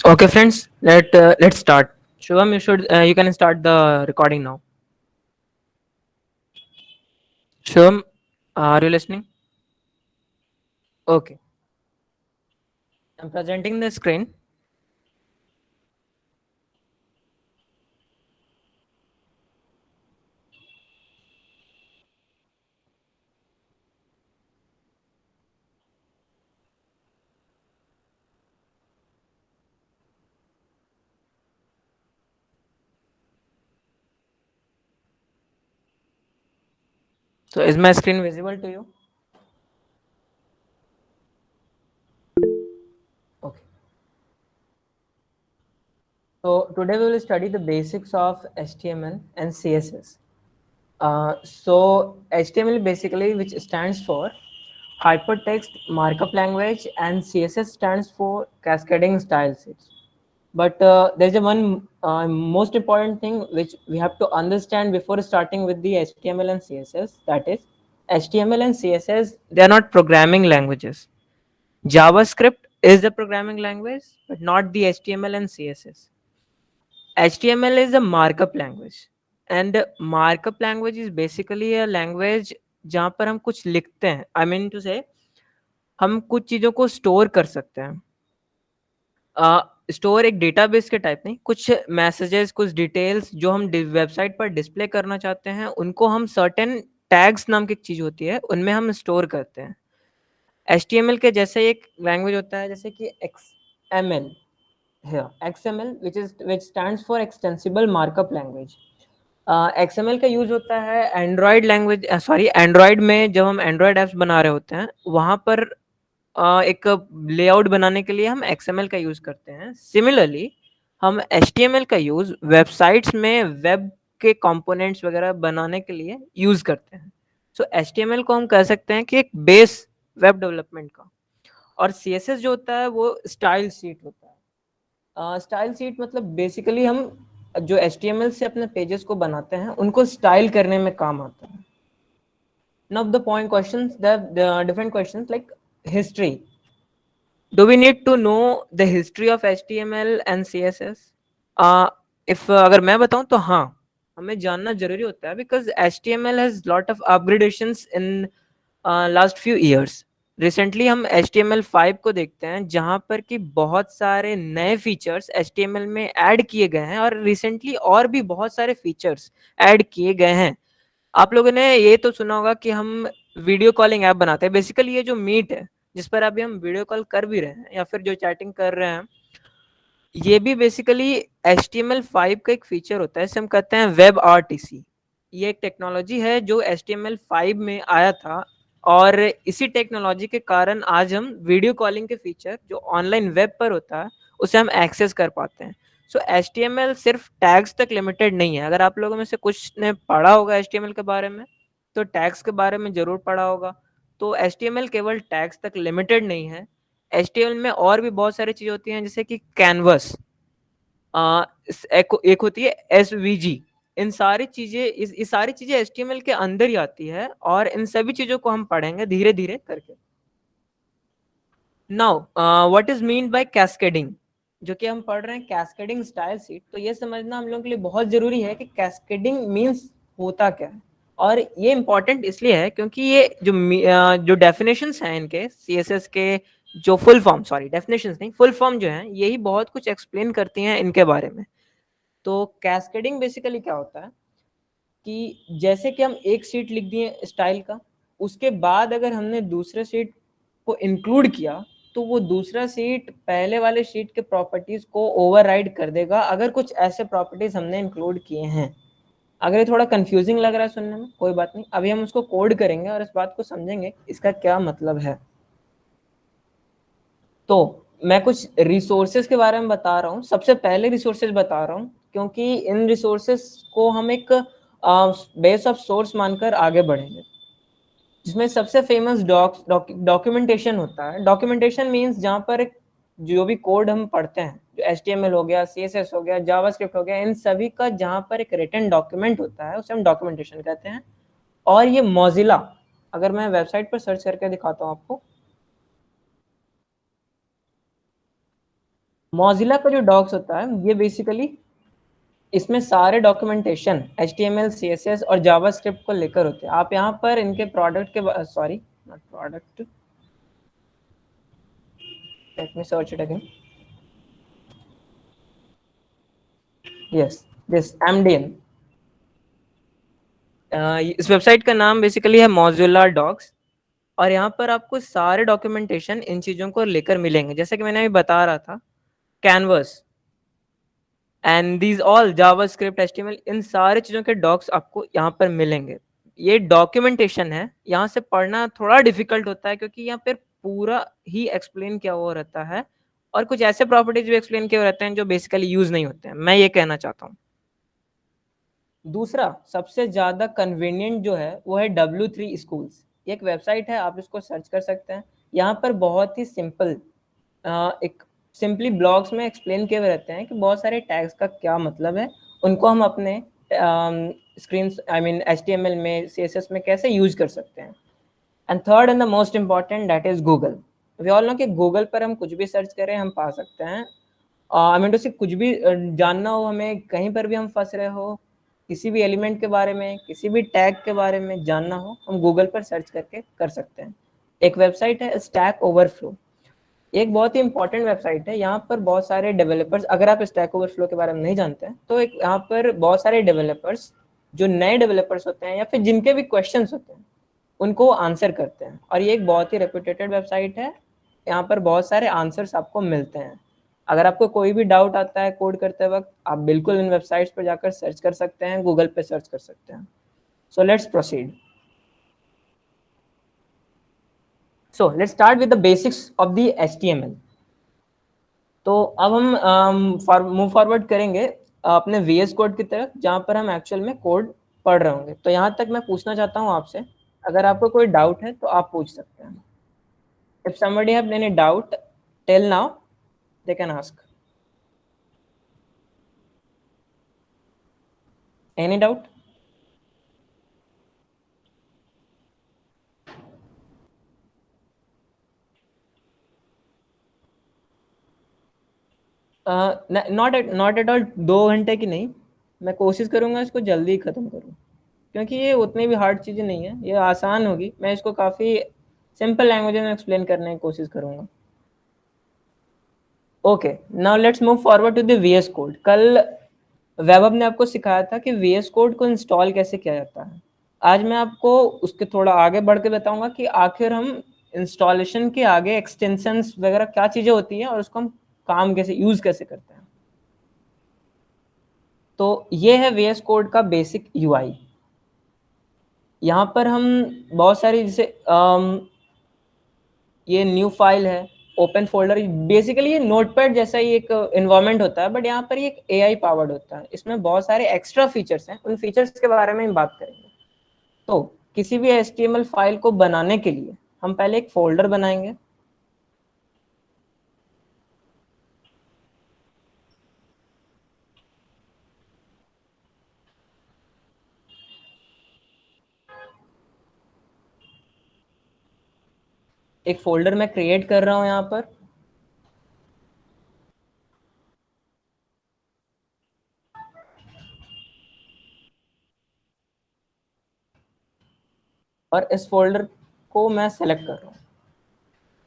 Okay, friends, let's start. Shubham, you can start the recording now. Shubham, are you listening? Okay, I'm presenting the screen. So, is my screen visible to you? Okay. So today we will study the basics of HTML and CSS. So HTML basically, which stands for Hypertext Markup Language, and CSS stands for Cascading Style Sheets. But there's a one most important thing which we have to understand before starting with the HTML and CSS. That is, HTML and CSS, they are not programming languages. JavaScript is the programming language, but not the HTML and CSS. HTML is a markup language, and markup language is basically a language जहाँ पर हम कुछ लिखते हैं. I mean to say, हम कुछ चीज़ों को स्टोर कर सकते हैं. स्टोर एक डेटाबेस के टाइप नहीं, कुछ मैसेजेस, कुछ डिटेल्स जो हम वेबसाइट पर डिस्प्ले करना चाहते हैं, उनको हम सर्टेन टैग्स नाम की एक चीज़ होती है, उनमें हम स्टोर करते हैं. HTML के जैसे एक लैंग्वेज होता है, जैसे कि XML है. XML which stands for Extensible Markup Language. XML का यूज़ होता है एंड्रॉयड लैंग्वेज, सॉरी, एंड्रॉयड में जब हम एंड्रॉयड ऐप्स बना रहे होते हैं, वहाँ पर एक लेआउट बनाने के लिए हम XML का यूज़ करते हैं. सिमिलरली हम HTML का यूज़ वेबसाइट्स में वेब के कंपोनेंट्स वगैरह बनाने के लिए यूज़ करते हैं. सो HTML को हम कह सकते हैं कि एक बेस वेब डेवलपमेंट का. और CSS जो होता है वो स्टाइल शीट होता है. स्टाइल शीट मतलब बेसिकली हम जो HTML से अपने पेजेस को बनाते हैं उनको स्टाइल करने में काम आता है. Now the point questions, the different questions like history. Do we need to know the history of HTML and CSS? uh, if अगर मैं बताऊं तो हाँ, हमें जानना जरूरी होता है, because HTML has lot of upgradations in last few years. Recently हम HTML5 को देखते हैं, जहां पर कि बहुत सारे नए फीचर्स HTML में ऐड किए गए हैं, और रिसेंटली और भी बहुत सारे फीचर्स ऐड किए गए हैं. आप लोगों ने ये तो सुना होगा कि हम वीडियो कॉलिंग ऐप बनाते हैं. बेसिकली ये जो मीट है, जिस पर अभी हम वीडियो कॉल कर भी रहे हैं या फिर जो चैटिंग कर रहे हैं, ये भी बेसिकली HTML5 का एक फीचर होता है, इसे हम कहते हैं वेब RTC. ये एक टेक्नोलॉजी है जो HTML5 में आया था, और इसी टेक्नोलॉजी के कारण आज हम वीडियो कॉलिंग के फीचर जो ऑनलाइन वेब पर होता है उसे हम एक्सेस कर पाते हैं. सो HTML सिर्फ टैग्स तक लिमिटेड नहीं है. अगर आप लोगों में से कुछ ने पढ़ा होगा HTML के बारे में, तो टैग्स के बारे में जरूर पढ़ा होगा. तो HTML केवल टैग्स तक लिमिटेड नहीं है. HTML में और भी बहुत सारी चीज़ें होती हैं, जैसे कि कैनवस, एक होती है SVG. इन सारी चीज़ें, इस सारी चीज़ें HTML के अंदर ही आती है, और इन सभी चीज़ों को हम पढ़ेंगे धीरे धीरे करके. Now what is mean by cascading, जो कि हम पढ़ रहे हैं कैस्केडिंग स्टाइल शीट. तो ये समझना हम लोगों के लिए बहुत जरूरी है कि कैस्केडिंग मीन्स होता क्या है. और ये इंपॉर्टेंट इसलिए है क्योंकि ये जो डेफिनेशंस हैं इनके CSS के, जो फुल फॉर्म, सॉरी डेफिनेशंस नहीं, फुल फॉर्म जो है, यही बहुत कुछ एक्सप्लेन करती हैं इनके बारे में. तो कैस्केडिंग बेसिकली क्या होता है कि जैसे कि हम एक शीट लिख दिए स्टाइल का, उसके बाद अगर हमने दूसरे शीट को इंक्लूड किया, तो वो दूसरा शीट पहले वाले शीट के प्रॉपर्टीज को ओवरराइड कर देगा, अगर कुछ ऐसे प्रॉपर्टीज हमने इंक्लूड किए हैं. अगर ये थोड़ा कंफ्यूजिंग लग रहा है सुनने में, कोई बात नहीं, अभी हम उसको कोड करेंगे और इस बात को समझेंगे इसका क्या मतलब है. तो मैं कुछ रिसोर्सेज के बारे में बता रहा हूँ. सबसे पहले रिसोर्सेज बता रहा हूँ क्योंकि इन रिसोर्सेज को हम एक बेस ऑफ सोर्स मानकर आगे बढ़ेंगे, जिसमें सबसे फेमस डॉक्यूमेंटेशन होता है. डॉक्यूमेंटेशन मीन्स जहाँ पर जो भी कोड हम पढ़ते हैं, जो HTML हो गया, CSS हो गया, जावास्क्रिप्ट हो गया, इन सभी का जहाँ पर एक रिटन डॉक्यूमेंट होता है उसे हम डॉक्यूमेंटेशन कहते हैं. और ये मोजिला, अगर मैं वेबसाइट पर सर्च करके दिखाता हूँ आपको, मॉजिला का जो डॉक्स होता है ये बेसिकली इसमें सारे डॉक्यूमेंटेशन HTML CSS और जावास्क्रिप्ट को लेकर होते हैं। आप यहाँ पर इनके प्रोडक्ट के sorry not product, let me search it again, yes this MDN। इस वेबसाइट का नाम बेसिकली है मॉजुला डॉक्स, और यहाँ पर आपको सारे डॉक्यूमेंटेशन इन चीज़ों को लेकर मिलेंगे, जैसे कि मैंने अभी बता रहा था, canvas and these all JavaScript HTML, इन सारे चीज़ों के डॉक्स आपको यहाँ पर मिलेंगे। ये डॉक्यूमेंटेशन है, यहाँ से पढ़ना थोड़ा डिफिकल्ट होता है क्योंकि यहाँ पर पूरा ही एक्सप्लेन किया हुआ रहता है, और कुछ ऐसे प्रॉपर्टीज भी एक्सप्लेन किए हुए रहते हैं जो बेसिकली यूज नहीं होते हैं, मैं ये कहना चाहता हूँ। दूसरा सबसे ज़्यादा कन्वीनियंट जो है वो है W3 स्कूल्स, एक वेबसाइट है, आप इसको सर्च कर सकते हैं। यहाँ पर बहुत ही सिंपल एक सिंपली ब्लॉग्स में एक्सप्लेन किए हुए रहते हैं कि बहुत सारे टैग्स का क्या मतलब है, उनको हम अपने स्क्रीन आई मीन HTML में CSS में कैसे यूज कर सकते हैं। And third and the most important that is Google. We all know कि गूगल पर हम कुछ भी सर्च करें हम पा सकते हैं। आई मीन टू से कुछ भी जानना हो हमें, कहीं पर भी हम फंस रहे हो, किसी भी एलिमेंट के बारे में, किसी भी टैग के बारे में जानना हो, हम गूगल पर सर्च करके कर सकते हैं। एक वेबसाइट है स्टैक ओवरफ्लो, एक बहुत ही इंपॉर्टेंट वेबसाइट है। यहाँ पर बहुत सारे डेवलपर्स, अगर आप स्टैक ओवरफ्लो के बारे में नहीं जानते हैं तो एक यहाँ पर बहुत सारे डेवलपर्स जो नए डेवलपर्स होते हैं या फिर जिनके भी क्वेश्चंस होते हैं उनको आंसर करते हैं, और ये एक बहुत ही रेपुटेटेड वेबसाइट है। यहाँ पर बहुत सारे आंसर्स आपको मिलते हैं। अगर आपको कोई भी डाउट आता है कोड करते वक्त, आप बिल्कुल इन वेबसाइट्स पर जाकर सर्च कर सकते हैं, गूगल पे सर्च कर सकते हैं। So let's proceed. So let's start with the basics of the HTML। तो अब हम मूव फॉरवर्ड करेंगे अपने VS कोड की तरफ, जहाँ पर हम एक्चुअल में कोड पढ़ रहे होंगे। तो यहाँ तक मैं पूछना चाहता हूँ आपसे, अगर आपको कोई डाउट है तो आप पूछ सकते हैं। If somebody have any doubt till now, they can ask. Any doubt? Not at all 2 घंटे की नहीं, मैं कोशिश करूंगा इसको जल्दी ख़त्म करूं, क्योंकि ये उतनी भी हार्ड चीज़ें नहीं है, ये आसान होगी। मैं इसको काफ़ी सिंपल लैंग्वेज में एक्सप्लेन करने की कोशिश करूंगा। Okay, now let's move forward to the VS code. कल वैभव ने आपको सिखाया था कि VS कोड को इंस्टॉल कैसे किया जाता है। आज मैं आपको उसके थोड़ा आगे बढ़ के बताऊंगा कि आखिर हम इंस्टॉलेशन के आगे एक्सटेंशंस वगैरह क्या चीज़ें होती हैं और उसको हम काम कैसे यूज़ कैसे करते हैं। तो ये है VS कोड का बेसिक UI। यहाँ पर हम बहुत सारी जैसे ये न्यू फाइल है, ओपन फोल्डर, बेसिकली ये नोटपैड जैसा ही एक इन्वायरमेंट होता है, बट यहाँ पर ये एक AI पावर्ड होता है। इसमें बहुत सारे एक्स्ट्रा फीचर्स हैं, उन फीचर्स के बारे में हम बात करेंगे। तो किसी भी HTML फाइल को बनाने के लिए हम पहले एक फोल्डर बनाएंगे। एक फोल्डर मैं क्रिएट कर रहा हूँ यहाँ पर, और इस फोल्डर को मैं सेलेक्ट कर रहा हूँ।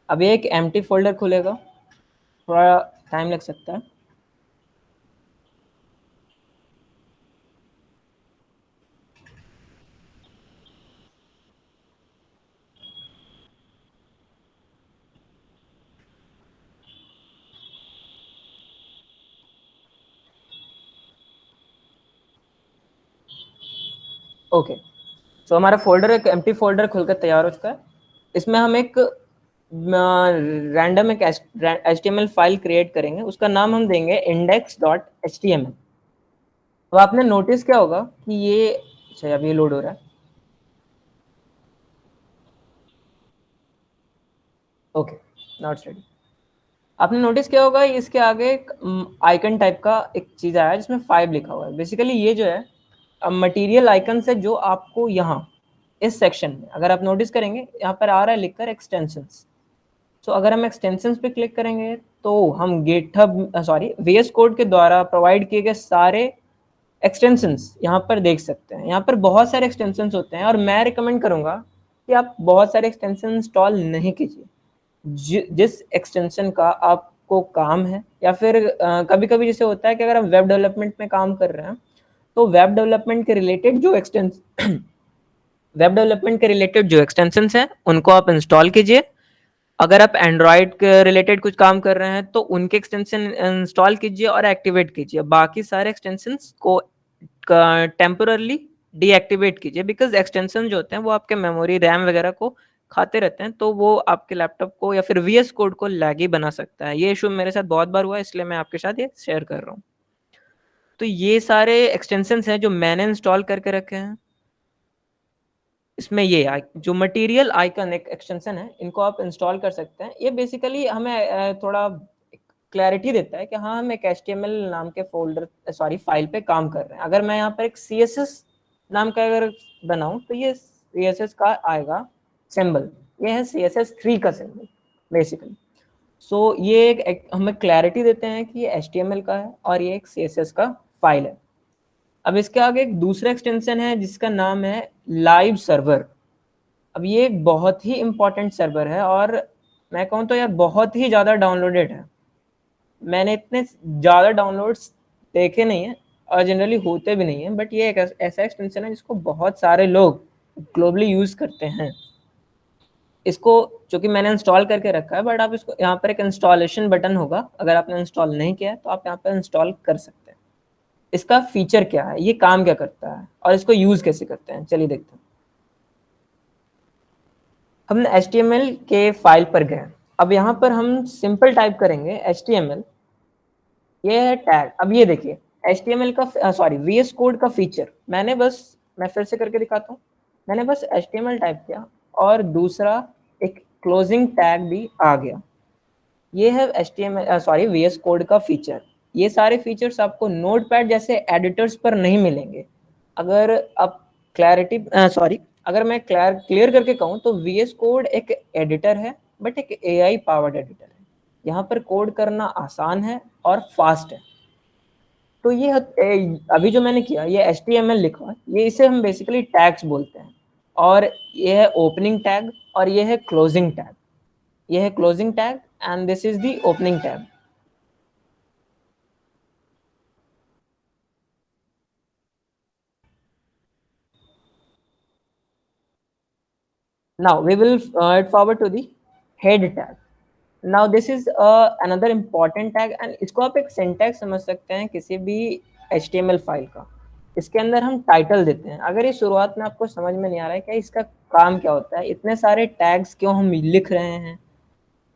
अब ये एक एम्प्टी फोल्डर खुलेगा, थोड़ा टाइम लग सकता है। ओके, तो हमारा फोल्डर एक एम्प्टी फोल्डर खुलकर तैयार हो चुका है। इसमें हम एक रैंडम एक HTML फाइल क्रिएट करेंगे, उसका नाम हम देंगे index.html। तो आपने नोटिस क्या होगा कि ये, अच्छा अब ये लोड हो रहा है। Okay, not ready. आपने नोटिस किया होगा इसके आगे एक आइकन टाइप का एक चीज़ आया है जिसमें 5 लिखा हुआ है। बेसिकली ये जो है मटेरियल आइकन है जो आपको यहाँ इस सेक्शन में, अगर आप नोटिस करेंगे यहाँ पर आ रहा है लिखकर एक्सटेंशंस। सो अगर हम एक्सटेंशंस पे क्लिक करेंगे तो हम VS कोड के द्वारा प्रोवाइड किए गए सारे एक्सटेंशंस यहाँ पर देख सकते हैं। यहाँ पर बहुत सारे एक्सटेंशंस होते हैं और मैं रिकमेंड करूँगा कि आप बहुत सारे एक्सटेंशन इंस्टॉल नहीं कीजिए। जिस एक्सटेंशन का आपको काम है, या फिर कभी कभी जैसे होता है कि अगर आप वेब डेवलपमेंट में काम कर रहे हैं तो वेब डेवलपमेंट के रिलेटेड जो एक्सटेंशंस हैं उनको आप इंस्टॉल कीजिए। अगर आप एंड्रॉयड के रिलेटेड कुछ काम कर रहे हैं तो उनके एक्सटेंशन इंस्टॉल कीजिए और एक्टिवेट कीजिए। बाकी सारे एक्सटेंशंस को टेम्पररली डीएक्टिवेट कीजिए, बिकॉज एक्सटेंशन जो होते हैं वो आपके मेमोरी रैम वगैरह को खाते रहते हैं, तो वो आपके लैपटॉप को या फिर VS कोड को लैगी बना सकता है। ये इशू मेरे साथ बहुत बार हुआ है, इसलिए मैं आपके साथ ये शेयर कर रहा हूँ। तो ये सारे एक्सटेंशंस हैं जो मैंने इंस्टॉल करके रखे हैं। इसमें ये जो मटेरियल आइकन एक एक्सटेंशन है, इनको आप इंस्टॉल कर सकते हैं। ये बेसिकली हमें थोड़ा क्लैरिटी देता है कि हाँ, हम एक HTML नाम के फाइल पे काम कर रहे हैं। अगर मैं यहाँ पर एक CSS नाम का अगर बनाऊं तो ये CSS का आएगा सिंबल, ये है CSS3 का सिंबल बेसिकली। सो ये एक हमें क्लैरिटी देते हैं कि ये HTML का है और ये एक CSS का फाइल है। अब इसके आगे एक दूसरा एक्सटेंशन है जिसका नाम है लाइव सर्वर। अब ये एक बहुत ही इंपॉर्टेंट सर्वर है और मैं कहूँ तो यार बहुत ही ज़्यादा डाउनलोडेड है। मैंने इतने ज़्यादा डाउनलोड्स देखे नहीं है और जनरली होते भी नहीं है, बट ये एक ऐसा एक्सटेंशन है जिसको बहुत सारे लोग ग्लोबली यूज़ करते हैं। इसको चूंकि मैंने इंस्टॉल करके रखा है, बट आप इसको यहाँ पर एक इंस्टॉलेशन बटन होगा, अगर आपने इंस्टॉल नहीं किया है तो आप यहाँ पर इंस्टॉल कर सकते हैं। इसका फीचर क्या है, ये काम क्या करता है और इसको यूज़ कैसे करते हैं, चलिए देखते हैं। हमने HTML के फाइल पर गए। अब यहाँ पर हम सिंपल टाइप करेंगे HTML, ये है टैग। अब ये देखिए HTML का VS कोड का फीचर मैं फिर से करके दिखाता हूँ। मैंने बस HTML टाइप किया और दूसरा एक क्लोजिंग टैग भी आ गया। ये है VS कोड का फीचर। ये सारे फीचर्स आपको नोटपैड जैसे एडिटर्स पर नहीं मिलेंगे। अगर आप अगर मैं क्लियर करके कहूँ तो VS कोड एक एडिटर है, बट एक AI पावर्ड एडिटर है। यहाँ पर कोड करना आसान है और फास्ट है। तो ये अभी जो मैंने किया, ये HTML लिखा, ये इसे हम बेसिकली टैग्स बोलते हैं। और ये है ओपनिंग टैग और ये है क्लोजिंग टैग। ये है closing tag and this is the opening tag. Now we will forward to the head tag. Now this is another important tag and इसको आप एक syntax समझ सकते हैं किसी भी HTML फाइल का। इसके अंदर हम टाइटल देते हैं। अगर ये शुरुआत में आपको समझ में नहीं आ रहा है कि इसका काम क्या होता है, इतने सारे टैग्स क्यों हम लिख रहे हैं,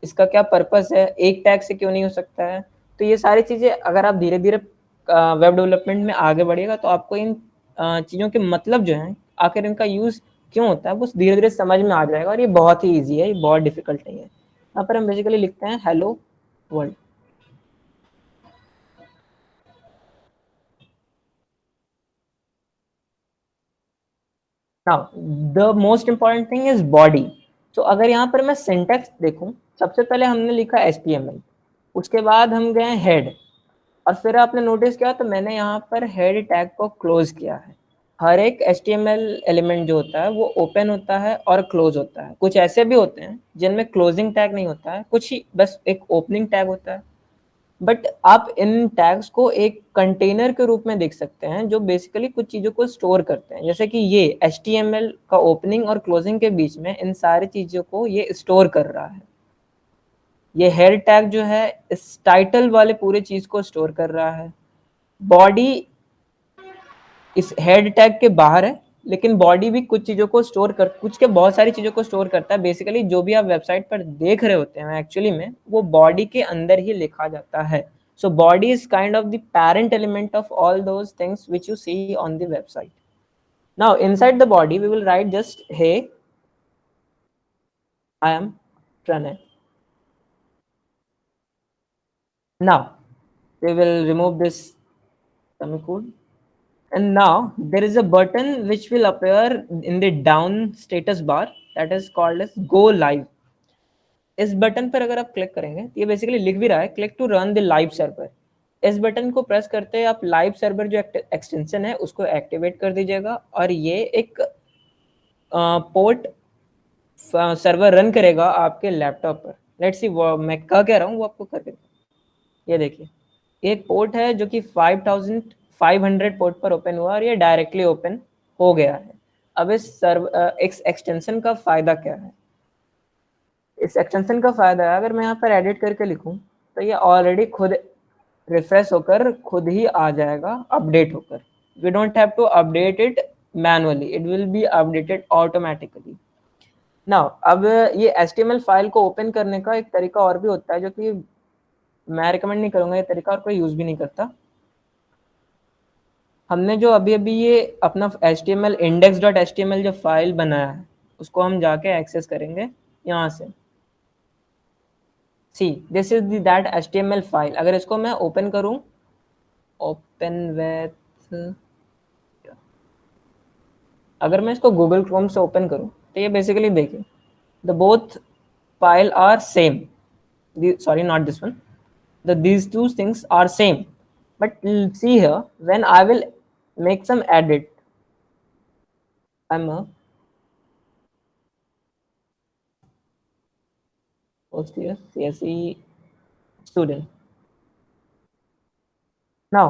इसका क्या पर्पस है, एक टैग से क्यों नहीं हो सकता है, तो ये सारी चीज़ें अगर आप धीरे धीरे वेब डेवलपमेंट में आगे बढ़िएगा तो आपको इन चीज़ों के मतलब जो हैं, आखिर इनका यूज़ क्यों होता है, वो धीरे धीरे समझ में आ जाएगा। और ये बहुत ही ईजी है, ये बहुत डिफिकल्ट नहीं है। यहाँ पर हम बेसिकली लिखते हैं hello world. Now the most important thing is body. तो अगर यहाँ पर मैं सिंटेक्स देखूं, सबसे पहले हमने लिखा HTML, उसके बाद हम गए हेड, और फिर आपने नोटिस किया तो मैंने यहाँ पर हेड टैग को क्लोज किया है। हर एक HTML एलिमेंट जो होता है वो ओपन होता है और क्लोज होता है। कुछ ऐसे भी होते हैं जिनमें क्लोजिंग टैग नहीं होता है, कुछ ही बस एक ओपनिंग टैग होता है। बट आप इन टैग्स को एक कंटेनर के रूप में देख सकते हैं जो बेसिकली कुछ चीज़ों को स्टोर करते हैं। जैसे कि ये HTML का ओपनिंग और क्लोजिंग के बीच में इन सारी चीज़ों को ये स्टोर कर रहा है। ये हेड टैग जो है इस टाइटल वाले पूरे चीज़ को स्टोर कर रहा है। बॉडी इस हेड टैग के बाहर है, लेकिन बॉडी भी कुछ के बहुत सारी चीज़ों को स्टोर करता है। बेसिकली जो भी आप वेबसाइट पर देख रहे होते हैं एक्चुअली में वो बॉडी के अंदर ही लिखा जाता है। So body is kind of the parent element of all those things which you see on the website. Now inside the body we will write just hey I am Pranay. Now we will remove this semicolon, and now there is a button which will appear in the down status bar that is called as go live. इस button पर अगर आप click करेंगे तो ये basically लिख भी रहा है click to run the live server. इस बटन को प्रेस करते हैं आप लाइव सर्वर जो एक्सटेंशन है उसको एक्टिवेट कर दीजिएगा, और ये एक पोर्ट सर्वर रन करेगा आपके लैपटॉप पर। लेट्स सी वो मैं कह रहा हूँ वो आपको करके, ये देखिए एक पोर्ट है जो कि 5500 पोर्ट पर ओपन हुआ और ये डायरेक्टली ओपन हो गया है। अब इस एक्सटेंशन का फायदा क्या है? इस एक्सटेंशन का फायदा है अगर मैं यहाँ पर एडिट करके लिखूँ तो ये ऑलरेडी खुद रिफ्रेश होकर खुद ही आ जाएगा अपडेट होकर। We don't have to update it manually, it will be updated automatically. Now अब ये HTML फाइल को ओपन करने का एक तरीका और भी होता है जो कि मैं रिकमेंड नहीं करूंगा ये तरीका और कोई यूज भी नहीं करता। हमने जो अभी अभी ये अपना HTML index.html जो फाइल बनाया है उसको हम जाके एक्सेस करेंगे यहाँ से। See this is that HTML file. अगर इसको मैं ओपन करूं, ओपन विथ, अगर मैं इसको गूगल क्रोम से ओपन करूं तो ये बेसिकली देखिए the both file are same, sorry not this one, these two things are same, but see here when I will make some edit, I'm a first year CSE student. Now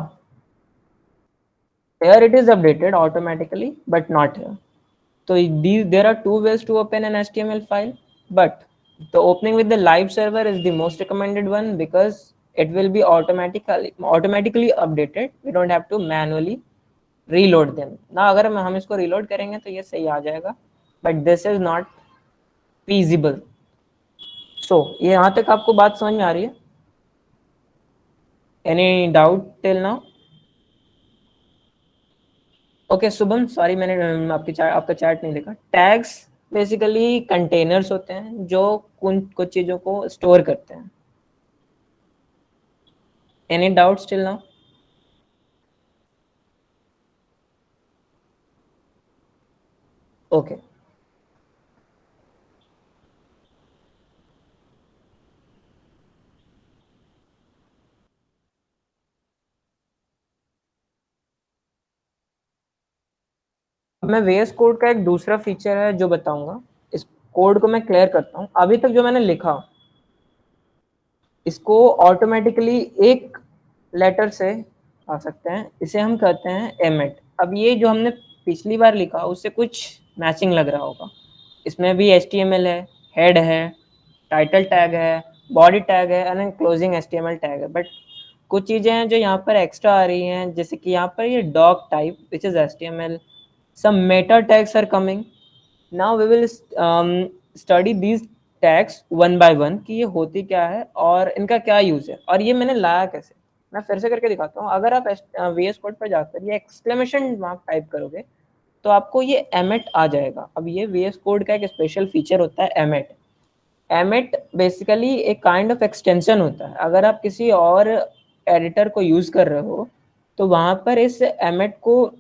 here it is updated automatically but not here. So there are two ways to open an HTML file, but the opening with the live server is the most recommended one because it will be automatically updated. We don't have to manually reload them. ना अगर हम इसको reload करेंगे तो ये सही आ जाएगा, but this is not feasible. So ये यहाँ तक आपको बात समझ में आ रही है? Any doubt till now? Okay Shubham, sorry मैंने आपका चैट नहीं देखा। टैग्स बेसिकली कंटेनर्स होते हैं जो कुछ चीजों को स्टोर करते हैं। Any doubt still now? Okay अब मैं VS कोड का एक दूसरा फीचर है जो बताऊंगा। इस कोड को मैं क्लियर करता हूँ। अभी तक जो मैंने लिखा इसको ऑटोमेटिकली एक लेटर से आ सकते हैं, इसे हम कहते हैं एमिट। अब ये जो हमने पिछली बार लिखा उससे कुछ मैचिंग लग रहा होगा। इसमें भी HTML है, हेड है, टाइटल टैग है, बॉडी टैग है एंड क्लोजिंग HTML टैग है, बट कुछ चीजें हैं जो यहाँ पर एक्स्ट्रा आ रही हैं, जैसे कि यहाँ पर ये dog type which is HTML, some meta tags are coming. Now we will study these tags one by one कि ये होती क्या है और इनका क्या यूज है और ये मैंने लाया कैसे। मैं फिर से करके दिखाता हूँ। अगर आप VS कोड पर जाकर ये एक्सक्लेमेशन मार्क टाइप करोगे तो आपको ये एमिट आ जाएगा। अब ये VS कोड का एक स्पेशल फीचर होता है एमिट। एमिट बेसिकली एक काइंड ऑफ एक्सटेंशन होता है। अगर आप किसी और एडिटर को यूज कर रहे हो तो वहां पर इस एमिट को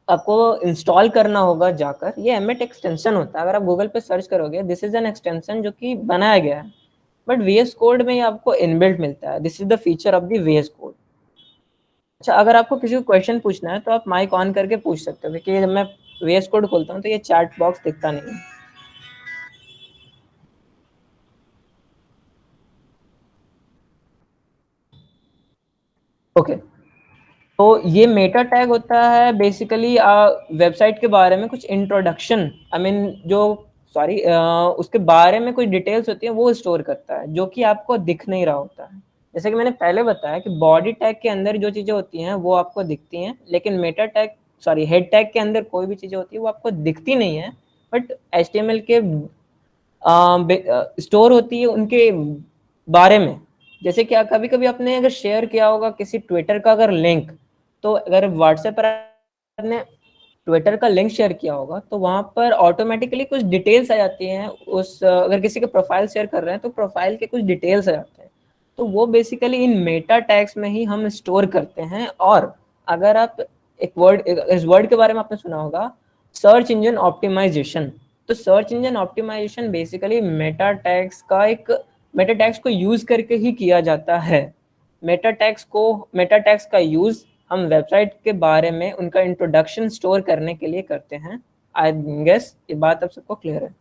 आपको इंस्टॉल करना होगा जाकर। ये एमिट एक्सटेंशन होता है। अगर आप गूगल पे सर्च करोगे दिस इज एन एक्सटेंशन जो कि बनाया गया है, बट VS कोड में ये आपको इनबिल्ट मिलता है। This is the feature of the VS code. अच्छा, अगर आपको किसी को क्वेश्चन पूछना है तो आप माइक ऑन करके पूछ सकते हो, क्योंकि जब मैं VS कोड खोलता हूँ तो ये चैट बॉक्स दिखता नहीं है। ओके तो ये मेटा टैग होता है बेसिकली वेबसाइट के बारे में कुछ इंट्रोडक्शन, आई मीन जो सॉरी उसके बारे में कोई डिटेल्स होती है वो स्टोर करता है जो कि आपको दिख नहीं रहा होता है। जैसे कि मैंने पहले बताया कि बॉडी टैग के अंदर जो चीज़ें होती हैं वो आपको दिखती हैं, लेकिन Meta tag sorry head tag के अंदर कोई भी चीज़ें होती है वो आपको दिखती नहीं है, बट HTML के स्टोर होती है उनके बारे में। जैसे कि कभी कभी आपने अगर शेयर किया होगा किसी ट्विटर का अगर लिंक, तो अगर व्हाट्सएप पर आपने ट्विटर का लिंक शेयर किया होगा तो वहां पर ऑटोमेटिकली कुछ डिटेल्स आ जाती हैं। उस अगर किसी का प्रोफाइल शेयर कर रहे हैं तो प्रोफाइल के कुछ डिटेल्स आ जाते हैं, तो वो बेसिकली इन मेटा टैग्स में ही हम स्टोर करते हैं। और अगर आप एक वर्ड, इस वर्ड के बारे में आपने सुना होगा, सर्च इंजन ऑप्टिमाइजेशन। तो search engine optimisation basically meta tags को यूज करके ही किया जाता है। मेटा टैग्स का यूज हम वेबसाइट के बारे में उनका इंट्रोडक्शन स्टोर करने के लिए करते हैं। आई गेस ये बात अब सबको क्लियर है।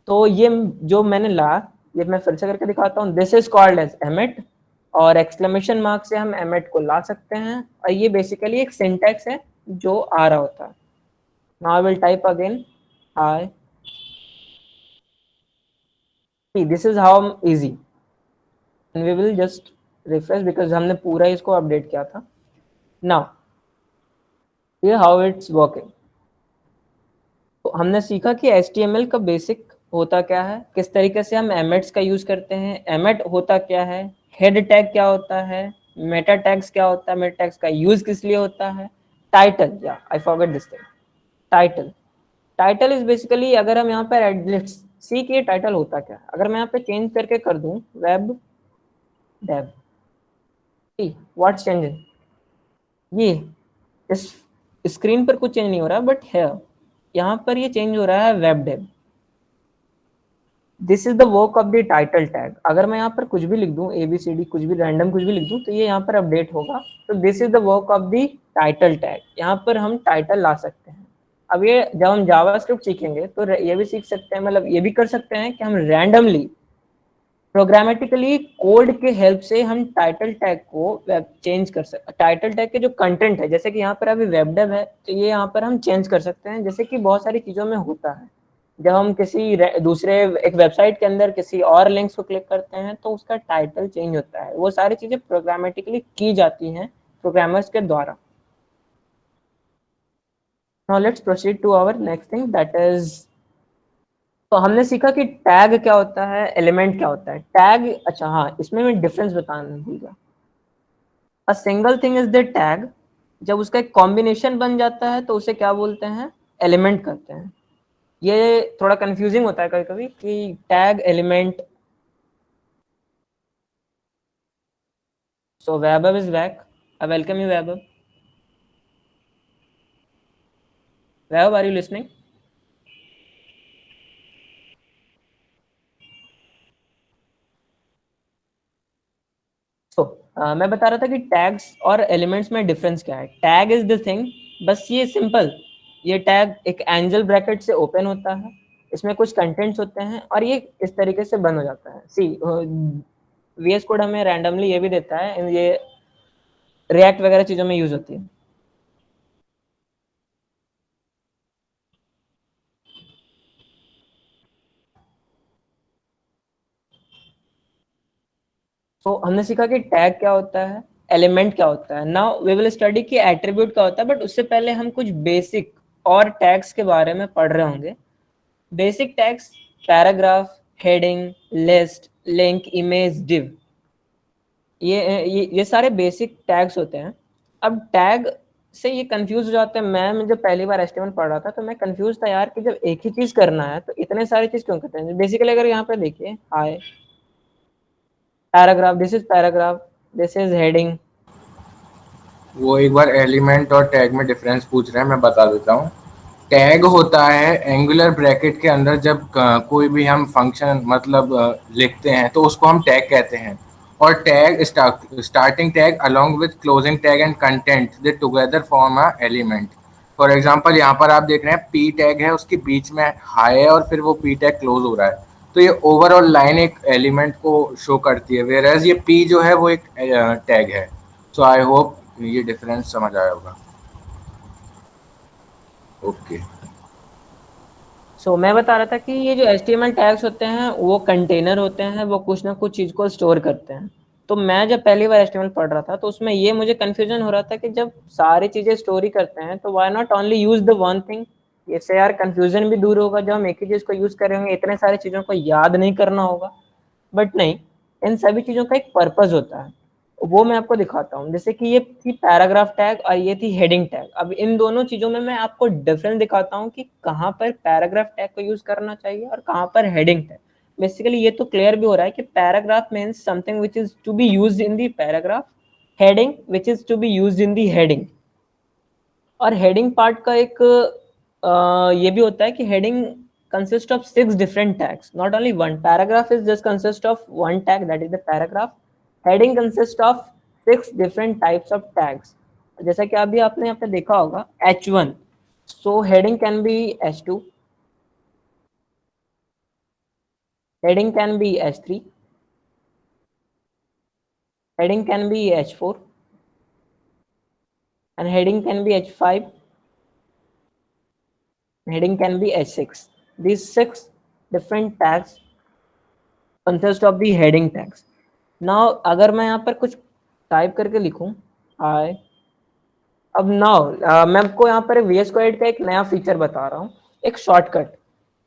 तो ये जो मैंने ला, ये मैं फिर से करके दिखाता हूँ। This is called as emit, और एक्सक्लेमेशन मार्क से हम एमिट को ला सकते हैं, और ये बेसिकली एक सिंटैक्स है जो आ रहा होता है। Now I will type again hi, this is how easy, and we will just refresh because हमने पूरा इसको अपडेट किया था। नाउ ये हाउ इट्स वर्किंग। तो हमने सीखा कि HTML का बेसिक होता क्या है, किस तरीके से हम एमेट्स का यूज करते हैं, एमेट होता क्या है, हेड टैग क्या होता है, मेटा टैग्स क्या होता है, मेटा टैग्स का यूज किस लिए होता है, टाइटल, या I forget this thing, title. Title is basically, अगर हम यहाँ पर सी कि ये टाइटल होता क्या है, अगर मैं यहाँ पे चेंज करके कर दूं वेब डेव, व्हाट्स चेंजिंग, ये इस स्क्रीन पर कुछ चेंज नहीं हो रहा, बट है यहाँ पर ये चेंज हो रहा है web dev. This is the work of the title tag. अगर मैं यहाँ पर कुछ भी लिख दूं, ABCD कुछ भी रैंडम कुछ भी लिख दूं, तो ये यहाँ पर अपडेट होगा। तो this is the work of the title tag. यहाँ पर हम टाइटल ला सकते हैं। अब ये जब हम जावास्क्रिप्ट सीखेंगे तो ये भी सीख सकते हैं, मतलब ये भी कर सकते हैं कि हम रैंडमली प्रोग्रामेटिकली कोड के हेल्प से हम टाइटल टैग को चेंज कर सकते। टाइटल टैग के जो कंटेंट है, जैसे कि यहाँ पर अभी वेब डेव है, तो ये यहाँ पर हम चेंज कर सकते हैं, जैसे कि बहुत सारी चीजों में होता है। जब हम किसी दूसरे एक वेबसाइट के अंदर किसी और लिंक्स को क्लिक करते हैं तो उसका टाइटल चेंज होता है। वो सारी चीजें प्रोग्रामेटिकली की जाती हैं प्रोग्रामर्स के द्वारा। Now let's proceed to our next thing, that is, तो हमने सीखा कि टैग क्या होता है, एलिमेंट क्या होता है। टैग, अच्छा हाँ, इसमें मैं डिफरेंस बताना भूल गया। A single thing is the tag. जब उसका एक कॉम्बिनेशन बन जाता है तो उसे क्या बोलते हैं, एलिमेंट कहते हैं। ये थोड़ा कंफ्यूजिंग होता है कभी कभी कि tag element. So Vaibhav is back. I welcome you, Vaibhav. Vaibhav, are you listening? So मैं बता रहा था कि टैग्स और एलिमेंट्स में डिफरेंस क्या है। टैग इज द थिंग, बस ये सिंपल, ये टैग एक एंगल ब्रैकेट से ओपन होता है, इसमें कुछ कंटेंट्स होते हैं और ये इस तरीके से बंद हो जाता है। सी VS कोड हमें रैंडमली ये भी देता है, ये रिएक्ट वगैरह चीज़ों में यूज होती है। तो हमने सीखा कि टैग क्या होता है, एलिमेंट क्या होता है। नाउ वी विल स्टडी कि एट्रीब्यूट क्या होता है, बट उससे पहले हम कुछ बेसिक और टैग्स के बारे में पढ़ रहे होंगे। Basic tags, paragraph, heading, list, link, image, div, ये सारे बेसिक टैग्स होते हैं। अब टैग से ये कंफ्यूज हो जाते हैं। मैं जब पहली बार HTML पढ़ रहा था तो मैं कंफ्यूज था यार कि जब एक ही चीज करना है तो इतने सारी चीज क्यों करते हैं। बेसिकली अगर यहाँ पे देखिए, hi paragraph, this is paragraph, this is heading. वो एक बार एलिमेंट और टैग में डिफरेंस पूछ रहे हैं, मैं बता देता हूँ। टैग होता है एंगुलर ब्रैकेट के अंदर जब कोई भी हम फंक्शन मतलब लिखते हैं तो उसको हम टैग कहते हैं। और tag starting tag along with closing tag and content they together form a element. For example यहाँ पर आप देख रहे हैं पी टैग है, उसके बीच में हाई है और फिर वो पी टैग क्लोज हो रहा है, तो ये ओवरऑल लाइन एक एलिमेंट को शो करती है, वेयर एज ये पी जो है वो एक टैग है। सो आई होप ये डिफरेंस समझ आया होगा। ओके। मैं बता रहा था कि ये जो HTML टैग्स होते हैं वो कंटेनर होते हैं, वो कुछ ना कुछ चीज को स्टोर करते हैं। तो मैं जब पहली बार HTML पढ़ रहा था तो उसमें ये मुझे कंफ्यूजन हो रहा था कि जब सारी चीजें स्टोर ही करते हैं तो why not only use the one thing. इससे यार कंफ्यूजन भी दूर होगा, जब हम एक ही चीज को यूज करेंगे इतने सारी चीजों को याद नहीं करना होगा। बट नहीं, इन सभी चीजों का एक पर्पज होता है, वो मैं आपको दिखाता हूँ। जैसे कि ये थी पैराग्राफ टैग और ये थी हेडिंग टैग। अब इन दोनों चीजों में मैं आपको डिफरेंस दिखाता हूँ कि कहाँ पर पैराग्राफ टैग को यूज करना चाहिए और कहाँ पर हेडिंग टैग। बेसिकली ये तो क्लियर भी हो रहा है कि paragraph means something which is to be used in the paragraph, heading which is to be used in the heading. और हेडिंग पार्ट का एक ये भी होता है कि heading consist of 6 different tags, not only one. Paragraph is just consist of one tag, that is the paragraph. Heading consists of 6 different types of tags. जैसा कि अभी आपने यहाँ पे देखा होगा H1, so heading can be H2, heading can be H3, heading can be H4, and heading can be H5, heading can be H6. These 6 different tags consist of the heading tags. Now अगर मैं यहाँ पर कुछ type करके लिखूं हाय, अब now मैं आपको यहाँ पर VS कोड का एक नया फीचर बता रहा हूँ, एक शॉर्टकट,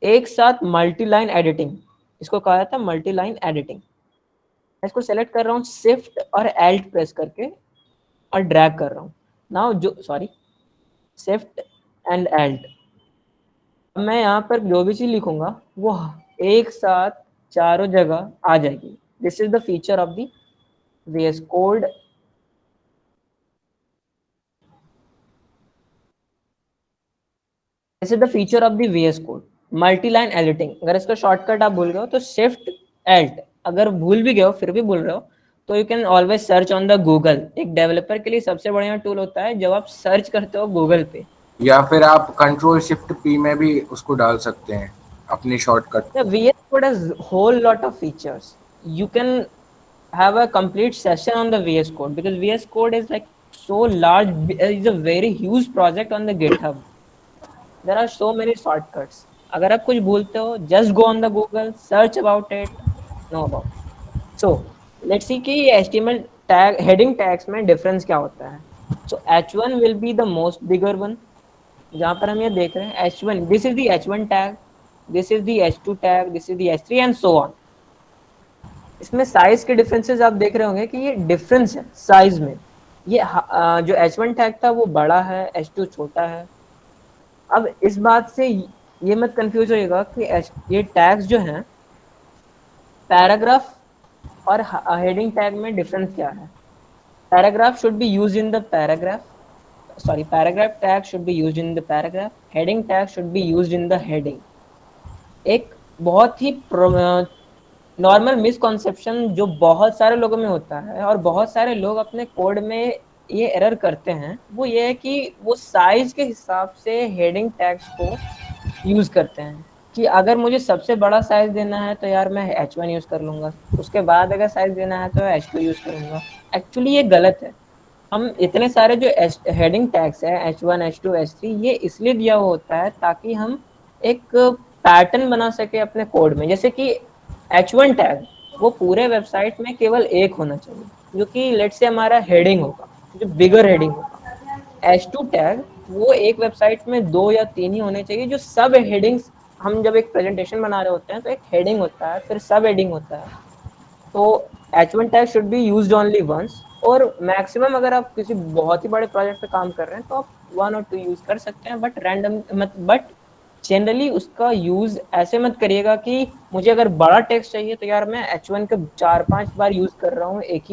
एक साथ मल्टी लाइन एडिटिंग, इसको कहा जाता है मल्टी लाइन एडिटिंग। मैं इसको सेलेक्ट कर रहा हूँ शिफ्ट और एल्ट प्रेस करके और ड्रैग कर रहा हूँ। नाउ जो सॉरी शिफ्ट एंड एल्ट, मैं यहाँ पर जो भी चीज लिखूंगा वो एक साथ चारों जगह आ जाएगी। This is the feature of the VS code. This is the feature of the VS code multi line editing. अगर इसका शॉर्टकट आप भूल गए हो तो शिफ्ट एल्ट, अगर भूल भी गए हो फिर भी भूल रहे हो तो you can always search on the Google. एक डेवलपर के लिए सबसे बढ़िया टूल होता है जब आप सर्च करते हो गूगल पे, या फिर आप कंट्रोल शिफ्ट पी में भी उसको डाल सकते हैं अपनी शॉर्टकट the को। VS Code has whole lot of features. You can have a complete session on the VS Code because VS Code is like so large. It's a very huge project on the GitHub. There are so many shortcuts. अगर आप कुछ भूलते हो, just go on the Google, search about it, know about it. So let's see कि HTML tag heading tags में difference क्या होता है. So H1 will be the most bigger one. जहाँ पर हम ये देख रहे हैं H1, this is the H1 tag, this is the H2 tag, this is the H3 and so on. इसमें साइज के डिफरेंसेस आप देख रहे होंगे कि ये डिफरेंस है साइज में। ये जो H1 टैग था वो बड़ा है, H2 छोटा है। अब इस बात से ये मत कंफ्यूज होइएगा कि ये टैग्स जो हैं पैराग्राफ और हेडिंग टैग में डिफरेंस क्या है। Paragraph should be used in the paragraph, sorry paragraph tag should be used in the paragraph, heading tag should be used in the heading. एक बहुत ही नॉर्मल मिसकॉन्सेप्शन जो बहुत सारे लोगों में होता है और बहुत सारे लोग अपने कोड में ये एरर करते हैं, वो ये है कि वो साइज के हिसाब से हेडिंग टैग्स को यूज करते हैं कि अगर मुझे सबसे बड़ा साइज देना है तो यार मैं H1 यूज कर लूंगा, उसके बाद अगर साइज देना है तो H2 यूज करूंगा। एक्चुअली ये गलत है। हम इतने सारे जो हेडिंग टैग्स है H1, H2, H3, ये इसलिए दिया हुआ होता है ताकि हम एक पैटर्न बना सके अपने कोड में। जैसे कि H1 टैग वो पूरे वेबसाइट में केवल एक होना चाहिए जो कि लेट्स से हमारा हेडिंग होगा, जो बिगर हेडिंग होगा। H2 टैग वो एक वेबसाइट में 2 या 3 ही होने चाहिए, जो सब हेडिंग्स, हम जब एक प्रेजेंटेशन बना रहे होते हैं तो एक हेडिंग होता है, फिर सब हेडिंग होता है। तो H1 tag should be used only once, और मैक्सिमम अगर आप किसी बहुत ही बड़े प्रोजेक्ट पे काम कर रहे हैं तो आप 1 और 2 यूज कर सकते हैं, बट जनरली उसका यूज ऐसे मत करिएगा कि मुझे अगर बड़ा टेक्स्ट चाहिए तो यार मैं H1 का 4-5 बार यूज कर रहा हूँ, एक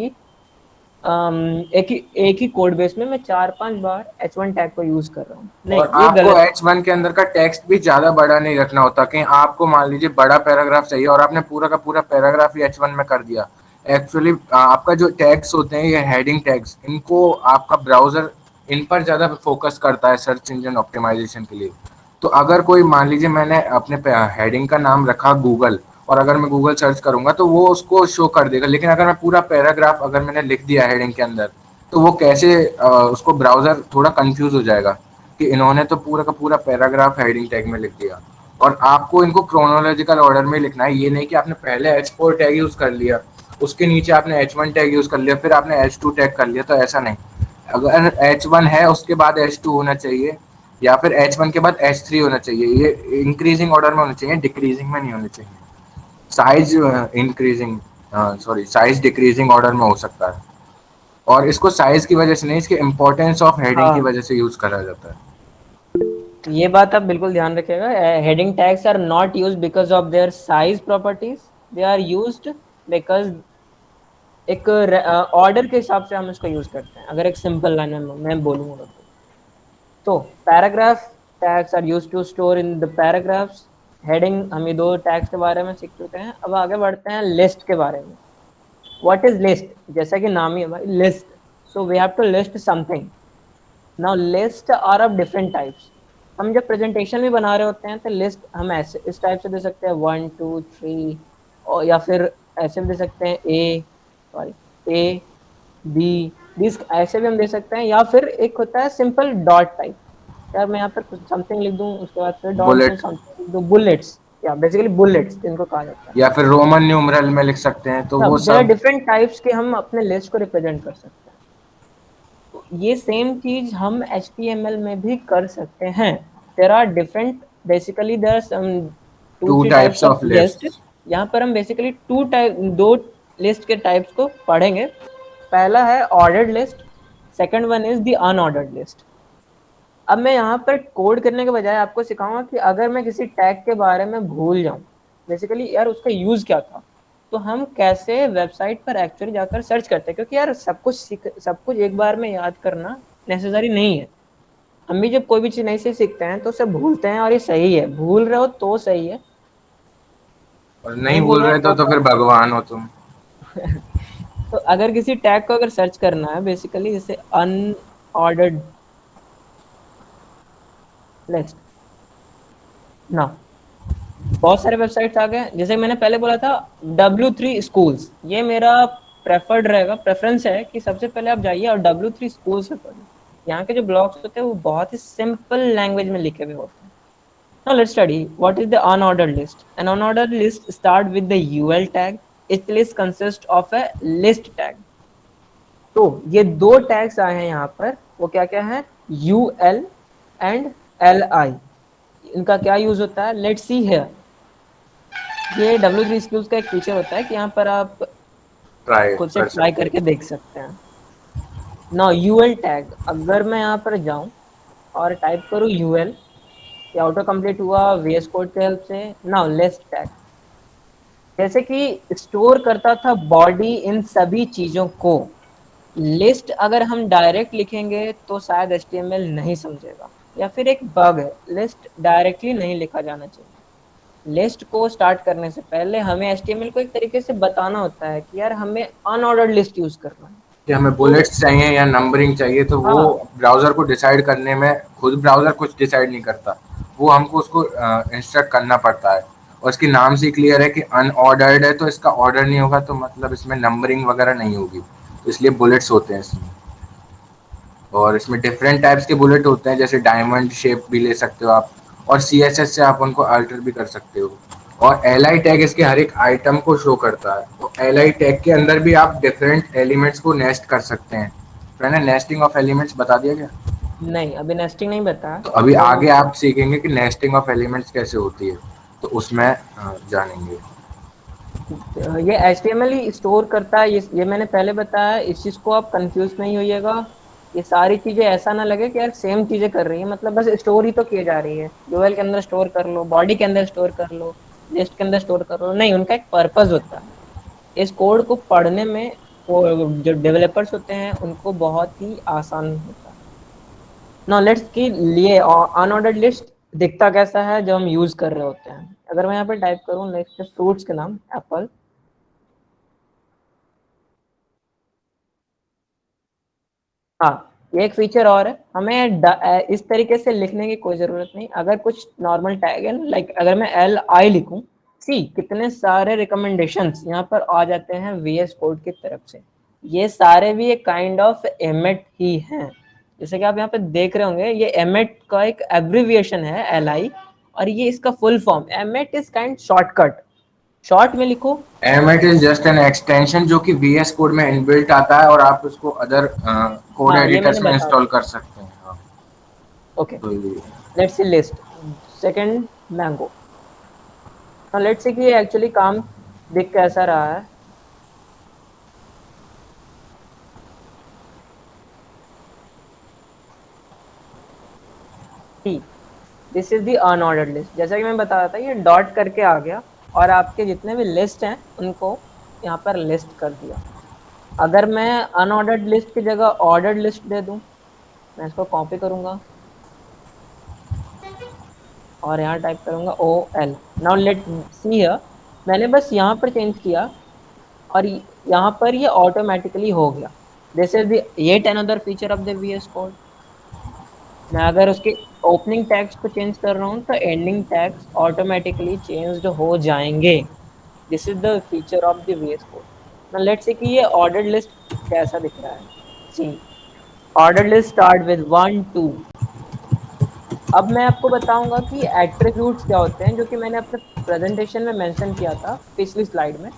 ही कोड बेस में मैं 4-5 बार H1 टैग को यूज कर रहा हूँ। नहीं, और ये आपको गलत है। H1 के अंदर का टेक्स्ट भी ज्यादा बड़ा नहीं रखना होता। कहीं आपको मान लीजिए बड़ा पैराग्राफ चाहिए और आपने पूरा का पूरा पैराग्राफ ही H1 में कर दिया। एक्चुअली आपका जो टैग्स होते हैं ये हेडिंग टैग्स, इनको आपका ब्राउजर इन पर ज्यादा फोकस करता है सर्च इंजन ऑप्टिमाइजेशन के लिए। तो अगर कोई मान लीजिए मैंने अपने हेडिंग का नाम रखा गूगल, और अगर मैं गूगल सर्च करूंगा तो वो उसको शो कर देगा, लेकिन अगर मैं पूरा पैराग्राफ अगर मैंने लिख दिया हेडिंग के अंदर तो वो कैसे उसको ब्राउजर थोड़ा कंफ्यूज हो जाएगा कि इन्होंने तो पूरा का पूरा पैराग्राफ हेडिंग टैग में लिख दिया। और आपको इनको क्रोनोलॉजिकल ऑर्डर में लिखना है, ये नहीं कि आपने पहले H4 टैग यूज कर लिया, उसके नीचे आपने H1 टैग यूज कर लिया, फिर आपने H2 टैग कर लिया, तो ऐसा नहीं। अगर H1 है उसके बाद H2 होना चाहिए, या फिर H1 के बाद H3 होना चाहिए। ये इंक्रीजिंग ऑर्डर में होना चाहिए, डिक्रीजिंग में नहीं होने चाहिए। Size increasing sorry size decreasing order में हो सकता है, और इसको साइज की वजह से नहीं, इसके इम्पोर्टेंस ऑफ हेडिंग की हाँ, वजह से यूज करा जाता है। तो ये बात आप बिल्कुल ध्यान रखिएगा। Heading tags are not used because of their size properties, they are used because एक ऑर्डर के हिसाब से हम इसको यूज करते हैं। अगर एक सिंपल लाइन में मैं बोलूंगा तो paragraph tags are used to store in the paragraphs. Heading, हम ये दो टैग्स के बारे में सीख चुके हैं। अब आगे बढ़ते हैं लिस्ट के बारे में। What is list? जैसा कि नाम ही है भाई, list, so we have to list something. Now list are of different types. हम जब प्रेजेंटेशन भी बना रहे होते हैं तो लिस्ट हम ऐसे इस टाइप से दे सकते हैं, 1 2 3, और या फिर ऐसे भी दे सकते हैं, ए सॉरी ए बी, दिस ऐसे भी हम दे सकते हैं, या फिर एक होता है सिंपल डॉट टाइप। यार मैं यहाँ पर कुछ समथिंग लिख दूँ, उसके बाद फिर डॉट दूँ, बुलेट समथिंग लिख दूँ, बुलेट्स, या बेसिकली बुलेट्स जिनको कहा जाता है। या फिर रोमन न्यूमरल में लिख सकते हैं, तो वो सब देयर आर सब। डिफरेंट टाइप्स के हम अपने लिस्ट को रिप्रेजेंट कर सकते हैं। तो ये सेम चीज हम HTML में भी कर सकते हैं। There are different, basically there are some two two three types types of of list. List. यहाँ पर हम बेसिकली दो लिस्ट के टाइप्स को पढ़ेंगे। पहला है ordered list, second one is the unordered list. अब मैं यहाँ पर कोड करने के बजाय आपको सिखाऊंगा कि अगर मैं किसी टैग के बारे में भूल जाऊँ, बेसिकली यार उसका यूज क्या था, तो हम कैसे वेबसाइट पर एक्चुअली जाकर सर्च करते हैं। क्योंकि यार सब कुछ एक बार में याद करना नेसेसरी नहीं है। हम भी जब कोई भी चीज नई से सीखते हैं तो उसे भूलते हैं, और ये सही है, भूल रहे हो तो सही है, और नहीं नहीं भूल भूल रहे रहे हो तो तो फिर भगवान हो तुम। तो अगर किसी टैग को अगर सर्च करना है, बेसिकली जैसे अनऑर्डर्ड लिस्ट ना, बहुत सारे वेबसाइट्स आ गए। जैसे मैंने पहले बोला था, W3 स्कूल्स, ये मेरा प्रेफर्ड रहेगा, प्रेफरेंस है कि सबसे पहले आप जाइए और W3 स्कूल से पढ़िए। यहाँ के जो ब्लॉग्स होते हैं वो बहुत ही सिंपल लैंग्वेज में लिखे हुए होते हैं। Now let's study what is the unordered list. An unordered list start with the UL tag. Each list consists of a list tag. तो ये दो टैग्स आए हैं यहाँ पर, वो क्या क्या है, UL एंड LI। इनका क्या यूज होता है, लेट्स सी हियर। ये W3 स्किल्स का एक फीचर होता है कि यहाँ पर आप ट्राई खुद से कर ट्राई सकते करके हैं। देख सकते हैं। नाउ UL टैग, अगर मैं यहाँ पर जाऊँ और टाइप करूँ UL, ये ऑटो कंप्लीट हुआ VS कोड के हेल्प से। नाउ लिस्ट टैग, जैसे कि स्टोर करता था बॉडी इन सभी चीजों को, लिस्ट अगर हम डायरेक्ट लिखेंगे तो शायद HTML नहीं समझेगा, या फिर एक बग है, लिस्ट डायरेक्टली नहीं लिखा जाना चाहिए। लिस्ट को स्टार्ट करने से पहले हमें HTML को एक तरीके से बताना होता है कि यार हमें अनऑर्डर्ड लिस्ट यूज करना है। कि हमें तो बुलेट्स चाहिए या नंबरिंग चाहिए, तो वो हाँ ब्राउज़र को डिसाइड करने में खुद ब्राउज़र कुछ डिसाइड नहीं करता, वो हमको उसको इंस्ट्रक्ट करना पड़ता है। और इसके नाम से क्लियर है कि अनऑर्डर्ड है, तो इसका ऑर्डर नहीं होगा, तो मतलब इसमें नंबरिंग वगैरह नहीं होगी, तो इसलिए बुलेट्स होते हैं इसमें। और इसमें डिफरेंट टाइप्स के बुलेट होते हैं, जैसे डायमंड शेप भी ले सकते हो आप, और CSS से आप उनको अल्टर भी कर सकते हो। और LI टैग इसके हर एक आइटम को शो करता है, तो LI टैग के अंदर भी आप डिफरेंट एलिमेंट्स को नेस्ट कर सकते हैं। तो मैंने नेस्टिंग ऑफ एलिमेंट्स बता दिया क्या? नहीं, अभी नेस्टिंग नहीं बताया। तो अभी तो आगे आप सीखेंगे कि नेस्टिंग ऑफ एलिमेंट्स कैसे होती है, तो उसमें जानेंगे। ये HTML ही स्टोर करता है, ये मैंने पहले बताया, इस चीज को आप कंफ्यूज नहीं होइएगा। ये सारी चीजें ऐसा ना लगे कि यार सेम चीजें कर रही है, मतलब बस स्टोर ही तो किए जा रही है। UL के अंदर स्टोर कर लो, बॉडी के अंदर स्टोर कर लो, लिस्ट के अंदर स्टोर कर लो, नहीं, उनका एक पर्पज होता है। इस कोड को पढ़ने में वो जो डेवलपर्स होते हैं उनको बहुत ही आसान होता है। नाउ लेट्स की लिए अनऑर्डर्ड लिस्ट दिखता कैसा है जब हम यूज कर रहे होते हैं। अगर मैं यहाँ पे टाइप करूँ नेक्स्ट फ्रूट्स के नाम, एप्पल, हाँ, ये एक फीचर और है, हमें इस तरीके से लिखने की कोई जरूरत नहीं। अगर कुछ नॉर्मल टैग है, लाइक अगर मैं LI लिखूं, सी कितने सारे रिकमेंडेशंस यहाँ पर आ जाते हैं VS कोड की तरफ से। ये सारे भी एक काइंड ऑफ एमेट ही हैं। जैसे कि आप यहाँ पे देख रहे होंगे, ये एमेट का एक एब्रिविएशन है LI, और ये इसका full form, एमेट is kind shortcut, short में लिखो। एमएट इज जस्ट एन एक्सटेंशन जो कि VS कोड में इनबिल्ट आता है, और आप उसको अदर कोड हाँ ये मैंने एडिटर्स में बता इंस्टॉल दिया। कर सकते हैं। हाँ, ओके, तो ये let's see list, second mango. हाँ लेट्स से कि ये एक्चुअली काम दिख कैसा रहा है। ठीक, this is the unordered list. जैसा कि मैं बता रहा था, ये डॉट करके आ गया और आपके जितने भी लिस्ट हैं उनको यहाँ पर लिस्ट कर दिया। अगर मैं अनऑर्डर्ड लिस्ट की जगह ऑर्डर्ड लिस्ट दे दूँ, मैं इसको कॉपी करूँगा, और यहाँ टाइप करूंगा OL। Now let see here, मैंने बस यहाँ पर चेंज किया और यहाँ पर ये ऑटोमेटिकली हो गया। This is the yet another feature of the VS code. मैं अगर उसके ओपनिंग टैग्स को चेंज कर रहा हूँ तो एंडिंग टैग्स ऑटोमेटिकली चेंज हो जाएंगे। This is the feature of the VS code. Now let's see कि ये ऑर्डर्ड लिस्ट कैसा दिख रहा है। सी, ऑर्डर्ड लिस्ट स्टार्ट विद 1 2। अब मैं आपको बताऊंगा कि एट्रीब्यूट्स क्या होते हैं, जो कि मैंने अपने प्रेजेंटेशन में मेंशन किया था पिछली स्लाइड में।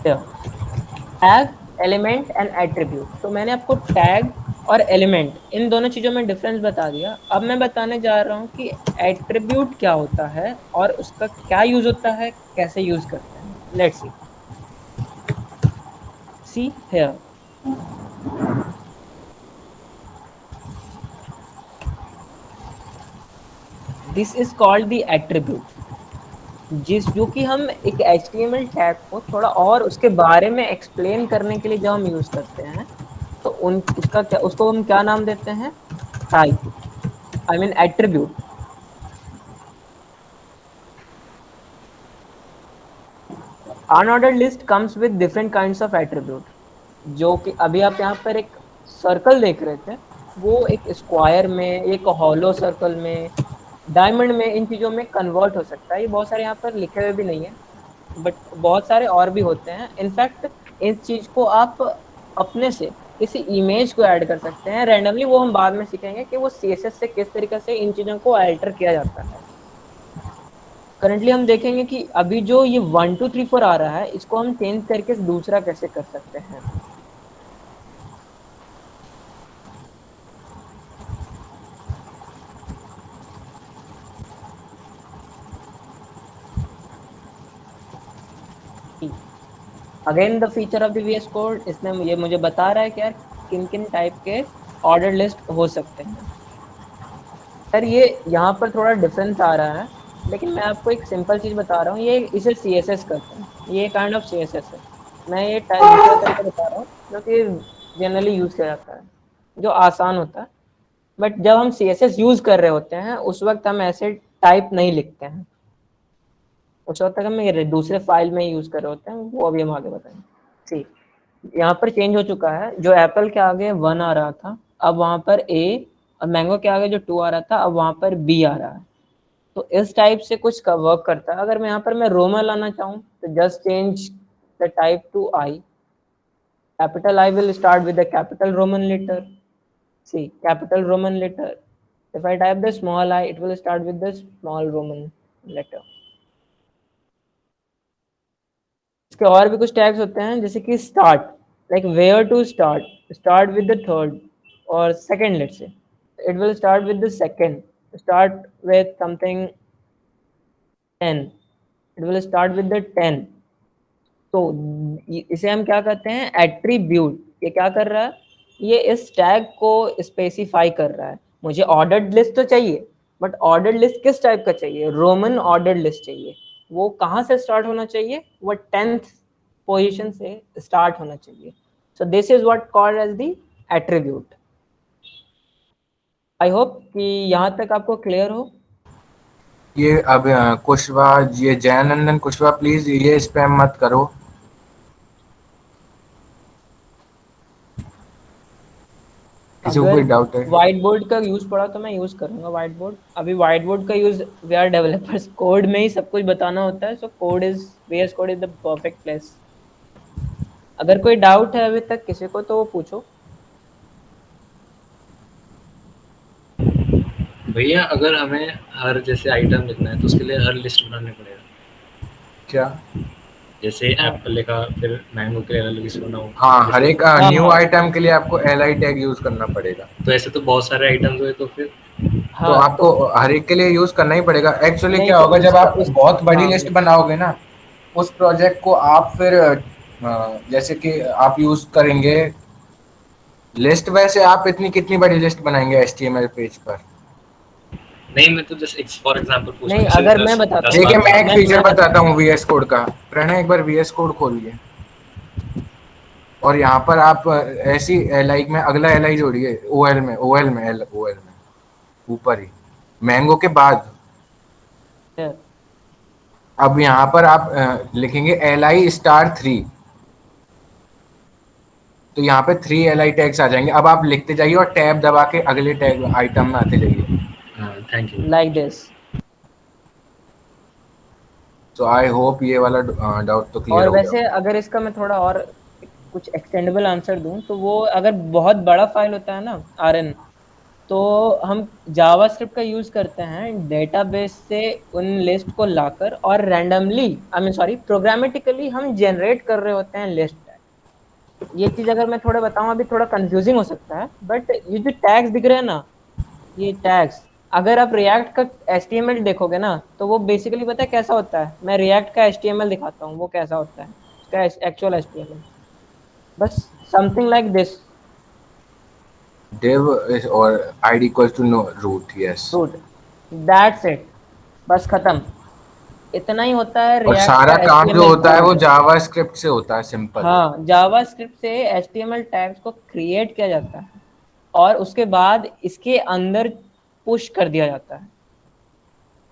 Tag, element and attribute. तो मैंने आपको टैग और एलिमेंट इन दोनों चीजों में डिफरेंस बता दिया। अब मैं बताने जा रहा हूँ कि एट्रीब्यूट क्या होता है और उसका क्या यूज होता है, कैसे यूज करते हैं। Let's see here, this is called the attribute. जो कि हम एक HTML टैग को थोड़ा और उसके बारे में एक्सप्लेन करने के लिए जब हम यूज करते हैं तो उसको हम क्या नाम देते हैं, type, I mean attribute. Unordered list comes with different kinds of attribute. जो कि अभी आप यहाँ पर एक सर्कल देख रहे थे, वो एक स्क्वायर में, एक हॉलो सर्कल में, डायमंड में, इन चीजों में कन्वर्ट हो सकता है। ये बहुत सारे यहाँ पर लिखे हुए भी नहीं है, बट बहुत सारे और भी होते हैं। इनफैक्ट इस चीज को आप अपने से किसी इमेज को ऐड कर सकते हैं रैंडमली। वो हम बाद में सीखेंगे कि वो CSS से किस तरीके से इन चीजों को अल्टर किया जाता है। करंटली हम देखेंगे कि अभी जो ये 1 2 3 4 आ रहा है, इसको हम चेंज करके दूसरा कैसे कर सकते हैं। Again the feature of the VS code, इसमें ये मुझे बता रहा है कि यार किन किन टाइप के ऑर्डर लिस्ट हो सकते हैं। सर ये यहाँ पर थोड़ा डिफरेंस आ रहा है, लेकिन मैं आपको एक सिंपल चीज बता रहा हूँ। ये इसे CSS करते हैं, ये काइंड ऑफ CSS है। मैं ये दूसरा तरीका बता रहा हूँ जो कि जनरली यूज किया जाता है, जो आसान होता है। बट जब हम CSS यूज कर रहे होते हैं उस वक्त हम ऐसे टाइप नहीं लिखते हैं, उस वक्त तक हम ये दूसरे फाइल में यूज कर रहे होते हैं। वो अभी हम आगे बताएंगे। ठीक, यहाँ पर चेंज हो चुका है। जो एप्पल के आगे 1 आ रहा था, अब वहां पर A, और मैंगो के आगे जो 2 आ रहा था, अब वहां पर B आ रहा है। तो इस टाइप से कुछ का वर्क करता है। अगर मैं यहाँ पर मैं रोमन लाना चाहूँ तो just change the type two I। Capital I will start with the capital Roman letter. See, capital Roman letter. If I type the small I, it will start with the small Roman letter. इसके और भी कुछ tags होते हैं, जैसे कि start, like where to start, start with the third और second. Let's say it will start with the second, start with something 10, it will start with the 10। तो इसे हम क्या कहते हैं, एट्रीब्यूट। ये क्या कर रहा है, ये इस टैग को स्पेसिफाई कर रहा है। मुझे ऑर्डर्ड लिस्ट तो चाहिए, बट ऑर्डर्ड लिस्ट किस टाइप का चाहिए, रोमन ऑर्डर्ड लिस्ट चाहिए। वो कहाँ से स्टार्ट होना चाहिए, वो 10th पोजीशन से स्टार्ट होना चाहिए। So this is what called as the attribute. I hope कि यहाँ तक आपको क्लियर हो। ये अब कुशवाहा, ये जयानंदन कुशवाहा, प्लीज ये स्पैम मत करो। किसी को अगर कोई डाउट है? व्हाइट बोर्ड का यूज पड़ा तो मैं यूज करूंगा व्हाइट बोर्ड। अभी व्हाइट बोर्ड का use, we are developers, code में ही सब कुछ बताना होता है। So code is, VS code is the perfect place. अगर कोई डाउट है अभी तक किसी को तो वो पूछो। भैया अगर हमें हर जैसे आइटम लिखना है तो उसके लिए हर लिस्ट बनाने पड़ेगा क्या? जैसे एप्पल लिखा फिर मैंगो के लिए अलग लिस्ट बनाओ। हाँ, हर एक हाँ न्यू हाँ आइटम के लिए आपको LI टैग यूज करना पड़ेगा। तो ऐसे तो बहुत सारे आइटम्स हुए तो फिर तो हाँ। आपको हर एक के लिए यूज करना ही पड़ेगा। एक्चुअली नहीं क्या तो होगा, जब उसका आप बहुत बड़ी हाँ लिस्ट बनाओगे ना, उस प्रोजेक्ट को आप फिर जैसे कि आप यूज करेंगे लिस्ट। वैसे आप इतनी कितनी बड़ी लिस्ट बनाएंगे HTML पेज पर? नहीं, मैं तो जैसे फॉर एग्जांपल पूछ रहा नहीं, हूँ जैसे अगर मैं 10 बताता 10 हूँ, देखिए, बार मैं एक बनाना फीचर मैं बताता बताता हूँ VS कोड का। प्रणय एक बार VS कोड खोलिए और यहाँ पर आप ऐसी LI में अगला LI जोड़िए, OL में, OL में, OL में ऊपर ही, मैंगो के बाद। Yeah. अब यहाँ पर आप लिखेंगे LI*3, तो यहाँ पे 3 LI टैग्स आ जाएंगे। अब आप लिखते जाइए और टैब दबा के अगले टैग आइटम में आते जाइए। Thank you. Like this. तो आई होप ये वाला डाउट तो क्लियर और हो गया। वैसे अगर इसका मैं थोड़ा और कुछ एक्सटेंडेबल आंसर दूं तो वो अगर बहुत बड़ा फाइल होता है ना RN, तो हम जावास्क्रिप्ट का यूज करते हैं डेटाबेस से उन लिस्ट को लाकर और रैंडमली प्रोग्रामेटिकली हम जनरेट कर रहे होते हैं लिस्ट। ये चीज अगर मैं थोड़ा बताऊं अभी थोड़ा कंफ्यूजिंग हो सकता है, बट ये जो टैग्स दिख रहे हैं ना, ये टैग्स अगर आप रिएक्ट का HTML देखोगे ना तो वो बेसिकली पता है कैसा होता है। मैं रिएक्ट का HTML दिखाता हूँ वो कैसा होता है, उसका एक्चुअल HTML, बस something like this. div is or id equals to no root, yes। Root, that's it, बस खत्म, इतना ही होता है और रिएक्ट सारा का काम जो HTML होता है वो कोड। जावास्क्रिप्ट से होता है, सिंपल। हाँ, जावास्क्रिप्ट से HTML टैग्स को क्रिएट किया जाता है और उसके बाद इसके अंदर पुश कर दिया जाता है।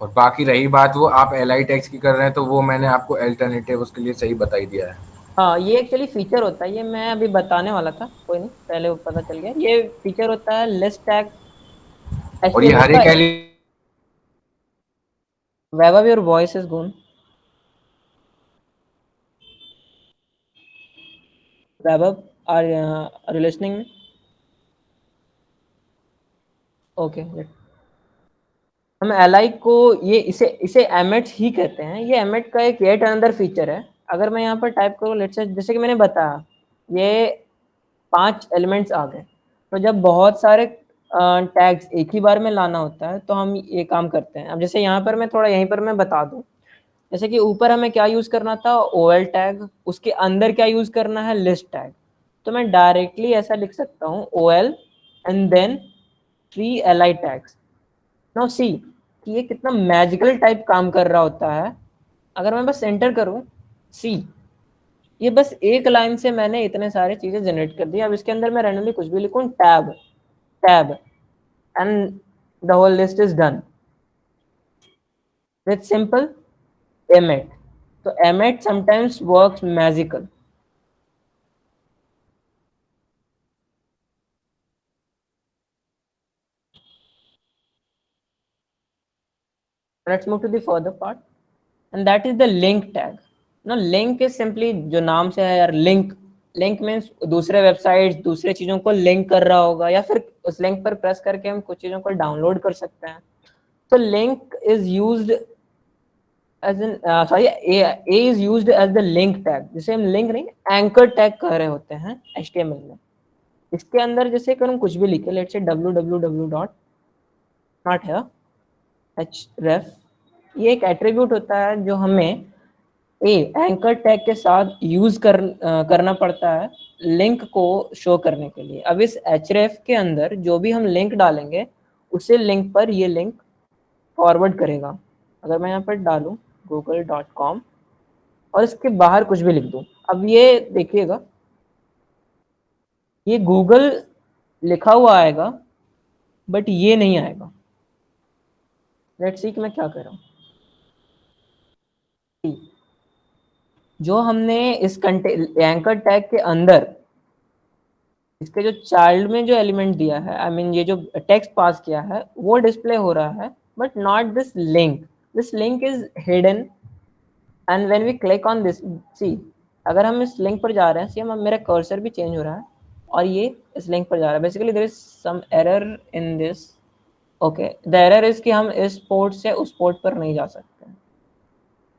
और बाकी रही बात वो आप LI टैग्स की कर रहे हैं, तो वो मैंने आपको अल्टरनेटिव उसके लिए सही बता ही दिया है। हाँ, ये एक्चुअली फीचर होता है, ये मैं अभी बताने वाला था, कोई नहीं, पहले वो पता चल गया। ये फीचर होता है लिस्ट टैग और ये HTML हर का। एक Wherever your voice is gone, Vaibhav, are you listening me? Okay, हम li को ये इसे इसे एमेट्स ही कहते हैं। ये एमेट का एक येट अनदर फीचर है। अगर मैं यहाँ पर टाइप करूँ लेट्स से, जैसे कि मैंने बताया ये 5 एलिमेंट्स आ गए, तो जब बहुत सारे टैग्स एक ही बार में लाना होता है तो हम ये काम करते हैं। अब जैसे यहाँ पर मैं थोड़ा यहीं पर मैं बता दूँ, जैसे कि ऊपर हमें क्या यूज करना था OL टैग, उसके अंदर क्या यूज करना है लिस्ट टैग, तो मैं डायरेक्टली ऐसा लिख सकता हूँ OL and then 3 LI tags. Now see कि ये कितना मैजिकल टाइप काम कर रहा होता है। अगर मैं बस एंटर करूँ, सी ये बस एक लाइन से मैंने इतने सारे चीजें जनरेट कर दी। अब इसके अंदर मैं रैंडमली कुछ भी लिखूं, tab tab and the whole list is done with simple Emmet. तो Emmet sometimes works magical. Let's move to the further part, and that is the link tag. Now link is simply, जो नाम से है यार, link, link means दूसरे website दूसरे चीजों को लिंक कर रहा होगा, या फिर उस लिंक पर प्रेस करके हम कुछ चीजों को डाउनलोड कर सकते हैं। तो link is used as an a is used as the link tag, जिसे हम लिंक नहीं एंकर टैग कह रहे होते हैं HTML में। इसके अंदर जैसे अगर हम कुछ भी लिखे, let's say www dot not है href, ये एक एट्रीब्यूट होता है जो हमें एंकर टैग के साथ यूज करना पड़ता है लिंक को शो करने के लिए। अब इस href के अंदर जो भी हम लिंक डालेंगे उसे लिंक पर ये लिंक फॉरवर्ड करेगा। अगर मैं यहाँ पर डालूं google.com और इसके बाहर कुछ भी लिख दूं, अब ये देखिएगा ये गूगल लिखा हुआ आएगा बट ये नहीं आएगा। लेट्स सी कि मैं क्या कर रहा हूँ। जो हमने इस एंकर टैग के अंदर इसके जो चाइल्ड में जो एलिमेंट दिया है, आई मीन ये जो टेक्स्ट पास किया है वो डिस्प्ले हो रहा है, but not this link. This link is hidden and when we click on this, see अगर हम इस लिंक पर जा रहे हैं, सी हम मेरा कर्सर भी चेंज हो रहा है और ये इस लिंक पर जा रहा है। Basically there is some error in this. Okay, the error is कि हम इस पोर्ट से उस पोर्ट पर नहीं जा सकते।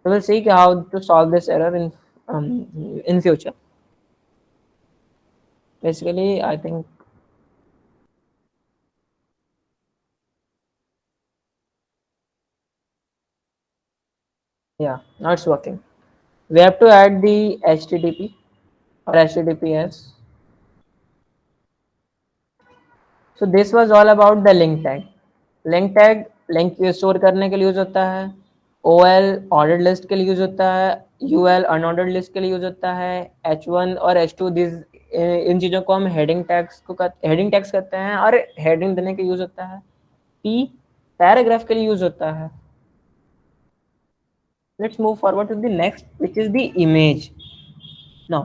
So we'll see how to solve this error in future. Basically, I think yeah, now it's working. We have to add the HTTP or HTTPS. So this was all about the link tag. Link tag link store करने के लिए use होता है, OL ordered list के लिए use होता है, UL unordered list के लिए यूज होता है, H1 और H2 दिस इन चीज़ों को हम हेडिंग टैग्स कहते हैं और हेडिंग देने के यूज होता है। P पैराग्राफ के लिए यूज होता है. Let's move forward to the next, which is the image. Now,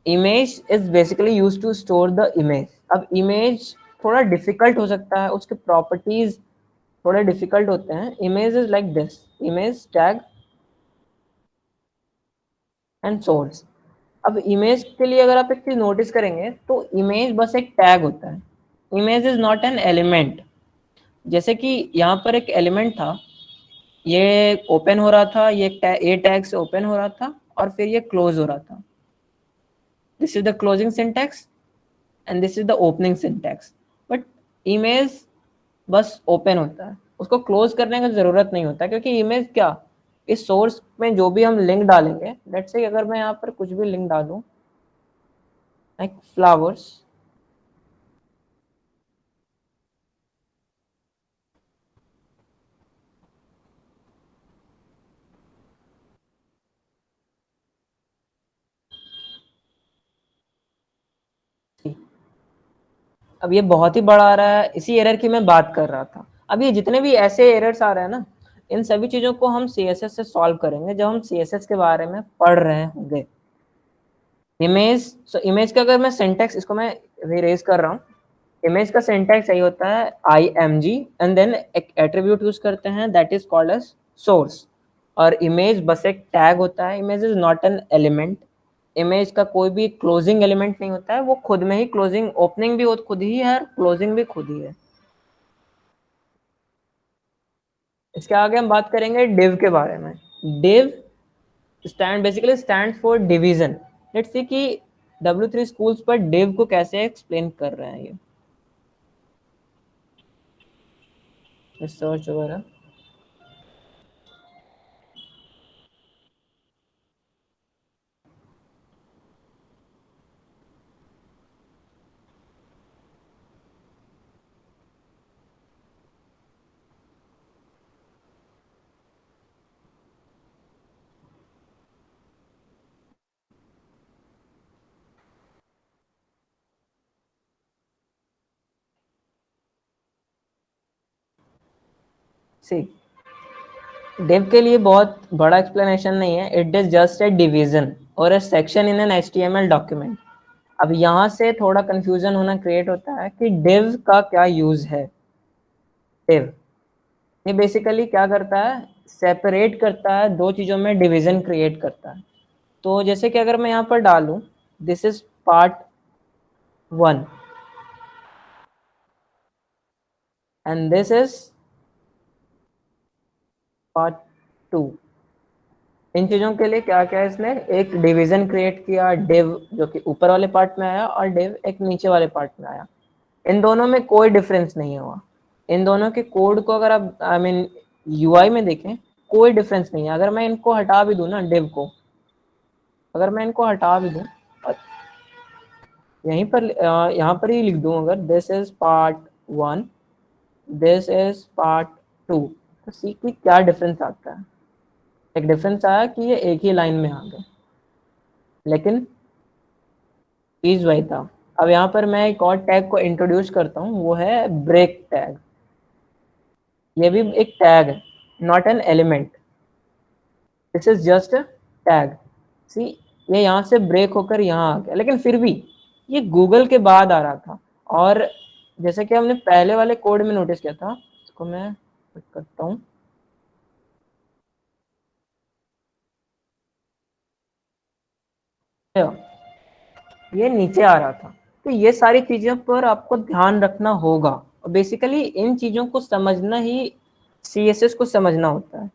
image is basically used to store the image. अब image थोड़ा difficult हो सकता है, उसके properties थोड़े difficult होते हैं. Image is like this: image, tag and source. अब इमेज के लिए अगर आप एक चीज नोटिस करेंगे तो इमेज बस एक टैग होता है. Image is not an element. जैसे कि यहाँ पर एक एलिमेंट था, ये ओपन हो रहा था, ये ए टैग से ओपन हो रहा था और फिर ये क्लोज हो रहा था. This is the closing syntax and this is the opening syntax. But image बस ओपन होता है, उसको क्लोज करने का जरूरत नहीं होता, क्योंकि इमेज क्या, इस सोर्स में जो भी हम लिंक डालेंगे, लेट्स से अगर मैं यहाँ पर कुछ भी लिंक डालूं लाइक फ्लावर्स, अब ये बहुत ही बड़ा आ रहा है, इसी एरर की मैं बात कर रहा था. अब ये जितने भी ऐसे एरर्स आ रहे हैं ना, इन सभी चीजों को हम CSS से सॉल्व करेंगे जब हम CSS के बारे में पढ़ रहे होंगे. इमेज का अगर मैं सिंटैक्स, इसको मैं रेज कर रहा हूँ. इमेज का सिंटैक्स यही होता है img एंड देन एक एट्रीब्यूट यूज करते हैं that is called as source. और इमेज बस एक टैग होता है. Image is not an element. Image का कोई भी क्लोजिंग एलिमेंट नहीं होता है, वो खुद में ही क्लोजिंग, ओपनिंग भी खुद ही है, क्लोजिंग भी खुद ही है. इसके आगे हम बात करेंगे div के बारे में. div basically stand for division. Let's see कि W3 स्कूल्स पर div को कैसे एक्सप्लेन कर रहे हैं ये सर्च वगैरह. सी, div के लिए बहुत बड़ा एक्सप्लेनेशन नहीं है. It is just a division और a section in an HTML document. अब यहाँ से थोड़ा कंफ्यूजन होना क्रिएट होता है कि div का क्या यूज है. div ये बेसिकली क्या करता है, सेपरेट करता है, दो चीजों में डिवीजन क्रिएट करता है. तो जैसे कि अगर मैं यहाँ पर डालूं this is part 1 and this is part 2, इन चीजों के लिए क्या क्या इसने एक डिवीजन क्रिएट किया. div जो कि ऊपर वाले पार्ट में आया और div एक नीचे वाले पार्ट में आया. इन दोनों में कोई डिफरेंस नहीं हुआ. इन दोनों के कोड को अगर आप आई मीन UI में देखें, कोई डिफरेंस नहीं है. अगर मैं इनको हटा भी दूं ना, div को अगर मैं इनको हटा भी दूं और यहीं पर यहाँ पर ही लिख दूं अगर this is part 1, this is part 2, तो सी की क्या डिफरेंस आता है. एक डिफरेंस आया कि ये एक ही लाइन में आ गए, लेकिन चीज वही था. अब यहाँ पर मैं एक और टैग को इंट्रोड्यूस करता हूँ, वो है ब्रेक टैग. ये भी एक टैग है, not an element. This is just a tag. See, ये यहाँ से ब्रेक होकर यहाँ आ गया, लेकिन फिर भी ये गूगल के बाद आ रहा था. और जैसे कि हमने पहले वाले कोड में नोटिस किया था, इसको मैं करता हूँ, ये नीचे आ रहा था. तो ये सारी चीजों पर आपको ध्यान रखना होगा. और बेसिकली इन चीजों को समझना ही CSS को समझना होता है.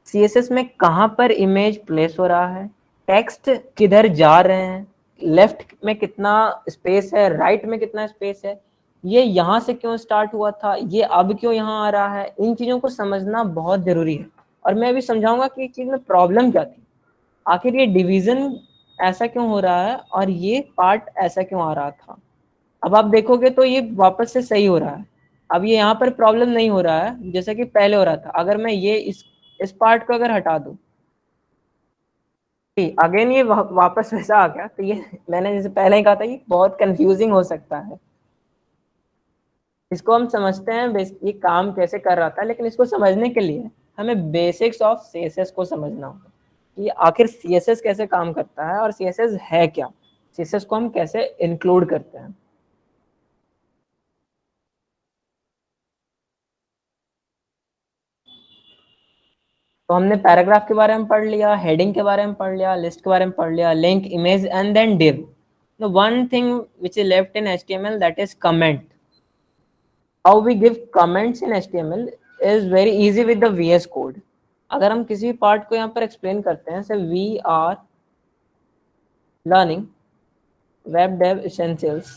CSS में कहाँ पर इमेज प्लेस हो रहा है, टेक्स्ट किधर जा रहे हैं, लेफ्ट में कितना स्पेस है, राइट में कितना स्पेस है, ये यहाँ से क्यों स्टार्ट हुआ था, ये अब क्यों यहाँ आ रहा है. इन चीजों को समझना बहुत जरूरी है. और मैं अभी समझाऊंगा कि इस चीज में प्रॉब्लम क्या थी, आखिर ये डिवीजन ऐसा क्यों हो रहा है और ये पार्ट ऐसा क्यों आ रहा था. अब आप देखोगे तो ये वापस से सही हो रहा है. अब ये यहाँ पर प्रॉब्लम नहीं हो रहा है जैसा कि पहले हो रहा था. अगर मैं ये इस पार्ट को अगर हटा दूं, अगेन ये वापस वैसा आ गया. तो ये मैंने जैसे पहले ही कहा था, ये बहुत कंफ्यूजिंग हो सकता है. इसको हम समझते हैं ये काम कैसे कर रहा था, लेकिन इसको समझने के लिए हमें बेसिक्स ऑफ सीएसएस को समझना होगा कि आखिर सीएसएस कैसे काम करता है और सीएसएस है क्या, सीएसएस को हम कैसे इंक्लूड करते हैं। तो हमने पैराग्राफ के बारे में पढ़ लिया, हेडिंग के बारे में पढ़ लिया, लिस्ट के बारे में पढ़ लिया, link, image and then div. The one thing which is left in HTML, that is comment. How we give comments in HTML is very easy with the VS Code. अगर हम किसी पार्ट को यहाँ पर एक्सप्लेन करते हैं, जैसे we are learning web dev essentials,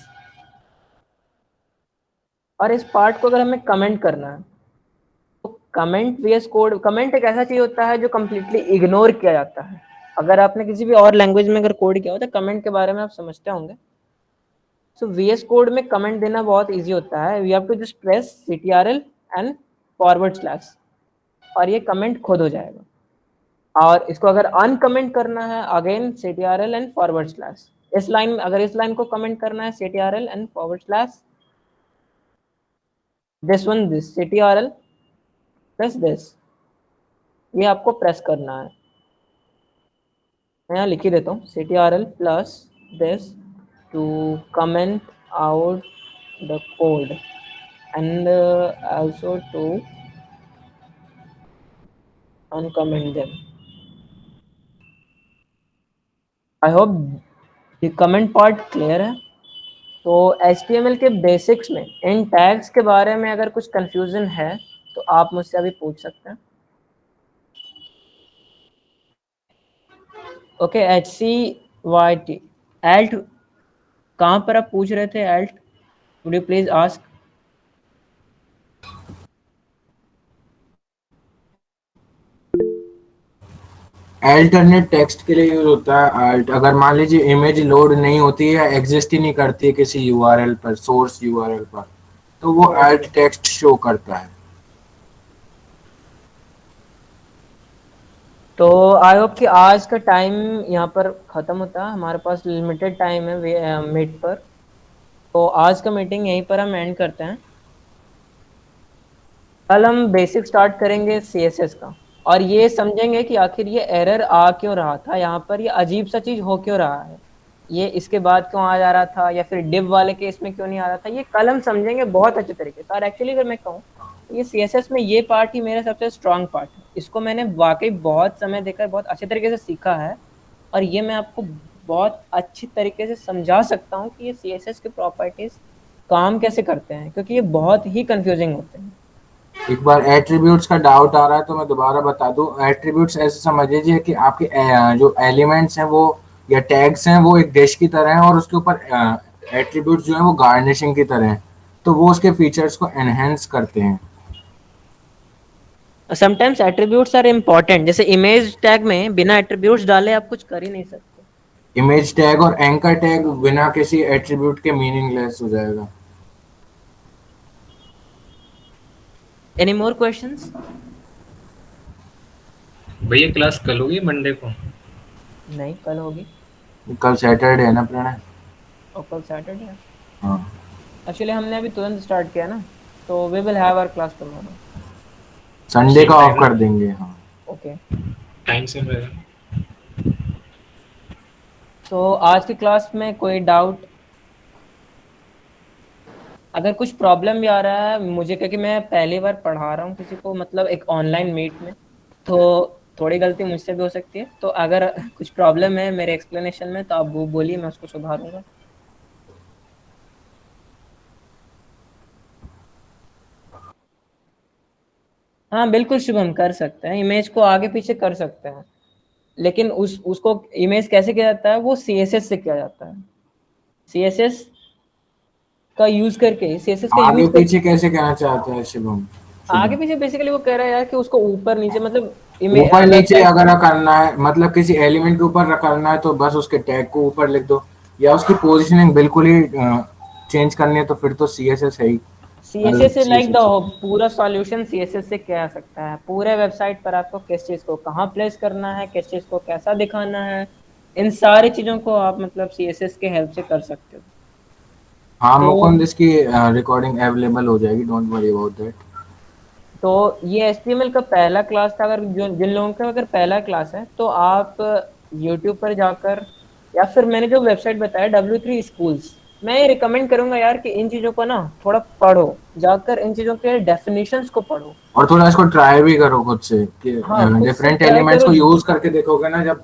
और इस पार्ट को अगर हमें कमेंट करना है तो कमेंट VS कोड, कमेंट एक ऐसा चीज होता है जो कम्प्लीटली इग्नोर किया जाता है। अगर आपने किसी भी और लैंग्वेज में अगर कोड किया हो तो कमेंट के बारे में आप समझते होंगे। सो VS कोड में कमेंट देना बहुत इजी होता है। We have to just press CTRL and /, और ये कमेंट खुद हो जाएगा। और इसको अगर अनकमेंट करना है, अगेन CTRL एंड /। इस लाइन में अगर इस लाइन को कमेंट करना है, CTRL and /, this one, this CTRL plus this, ये आपको प्रेस करना है। मैं यहाँ लिख ही देता हूँ, CTRL plus this to comment out the code and also to uncomment them. I hope the comment part clear है। तो HTML के बेसिक्स में इन टैग्स के बारे में अगर कुछ कंफ्यूजन है तो आप मुझसे अभी पूछ सकते हैं। ओके, HCYT एल्ट, कहाँ पर आप पूछ रहे थे Alt? Would you please ask? Alternate text के लिए यूज होता है alt। अगर मान लीजिए इमेज लोड नहीं होती है या एग्जिस्ट ही नहीं करती है किसी यूआरएल पर, सोर्स यूआरएल पर, तो वो alt टेक्स्ट शो करता है। तो आई होप कि आज का टाइम यहाँ पर ख़त्म होता है, हमारे पास लिमिटेड टाइम है मीट पर। तो आज का मीटिंग यहीं पर हम एंड करते हैं। कल हम बेसिक स्टार्ट करेंगे CSS का, और ये समझेंगे कि आखिर ये एरर आ क्यों रहा था यहाँ पर, ये अजीब सा चीज़ हो क्यों रहा है, ये इसके बाद क्यों आ जा रहा था, या फिर डिव वाले केस में क्यों नहीं आ रहा था, ये कल हम समझेंगे बहुत अच्छे तरीके से। और एक्चुअली अगर मैं कहूँ, ये CSS में ये पार्ट ही मेरा सबसे स्ट्रॉन्ग पार्ट है। इसको मैंने वाकई बहुत समय देकर बहुत अच्छे तरीके से सीखा है, और ये मैं आपको बहुत अच्छी तरीके से समझा सकता हूँ कि ये CSS के प्रॉपर्टीज़ काम कैसे करते हैं, क्योंकि ये बहुत ही कंफ्यूजिंग होते हैं। एक बार एट्रीब्यूट्स का डाउट आ रहा है तो मैं दोबारा बता दूं। एट्रीब्यूट्स ऐसे समझ लीजिए कि आपके जो एलिमेंट्स हैं वो या टैग्स हैं वो एक डिश की तरह हैं, और उसके ऊपर एट्रीब्यूट्स जो हैं वो गार्निशिंग की तरह हैं, तो वो उसके फीचर्स को एनहेंस करते हैं। समटाइम्स एट्रीब्यूट्स आर इम्पॉर्टेंट, जैसे इमेज टैग में बिना एट्रीब्यूट्स डाले आप कुछ कर ही नहीं सकते। इमेज टैग और एंकर टैग बिना किसी एट्रीब्यूट के मीनिंगलेस हो जाएगा। Any more questions? भैया क्लास कल होगी मंडे को? नहीं, कल होगी। कल सैटरडे है ना प्रणय? और कल सैटरडे है। हाँ, एक्चुअली हमने अभी तुरंत स्टार्ट किया ना, तो we will have our class tomorrow. Sunday का ऑफ कर देंगे। हाँ, ओके। टाइम से रहेगा। तो आज की क्लास में कोई डाउट? अगर कुछ प्रॉब्लम भी आ रहा है मुझे, क्योंकि मैं पहली बार पढ़ा रहा हूँ किसी को, मतलब एक ऑनलाइन मीट में, तो थोड़ी गलती मुझसे भी हो सकती है। तो अगर कुछ प्रॉब्लम है मेरे एक्सप्लेनेशन में तो आप वो बोलिए, मैं उसको सुधारूंगा। हाँ बिल्कुल शुभम, कर सकते हैं, इमेज को आगे पीछे कर सकते हैं, लेकिन उसको इमेज कैसे किया जाता है, वो CSS से किया जाता है। CSS का यूज करके, CSS का आगे यूज पीछे कैसे कहना चाहते हैं शिवम? आगे पीछे बेसिकली वो कह रहा है यार कि उसको ऊपर नीचे, मतलब ऊपर नीचे अगर करना है, मतलब किसी एलिमेंट के ऊपर करना है तो बस उसके टैग को ऊपर लिख दो, या उसकी पोजीशनिंग बिल्कुल ही चेंज करनी है तो फिर तो CSS है ही। CSS से लाइक द पूरा सॉल्यूशन CSS से किया जा सकता है। पूरे वेबसाइट पर आपको किस चीज़ को कहाँ प्लेस करना है, किस चीज़ को कैसा दिखाना है, इन सारी चीज़ों को आप मतलब CSS के हेल्प से कर सकते हो। हाँ, तो मुकुंद, इसकी रिकॉर्डिंग अवेलेबल हो जाएगी, डोंट वरी अबाउट दैट। तो ये HTML का पहला क्लास था। अगर जो जिन लोगों का अगर पहला क्लास है तो आप यूट्यूब पर जाकर, या फिर मैंने जो वेबसाइट बताया W3 Schools, मैं ये रिकमेंड करूंगा यार कि इन चीज़ों को ना थोड़ा पढ़ो, जाकर इन चीज़ों के डेफिनेशंस को पढ़ो। और थोड़ा इसको ट्राई भी करो खुद से कि हाँ, खुद से डिफरेंट ट्राई एलिमेंट्स करो। को यूज करके देखोगे ना जब,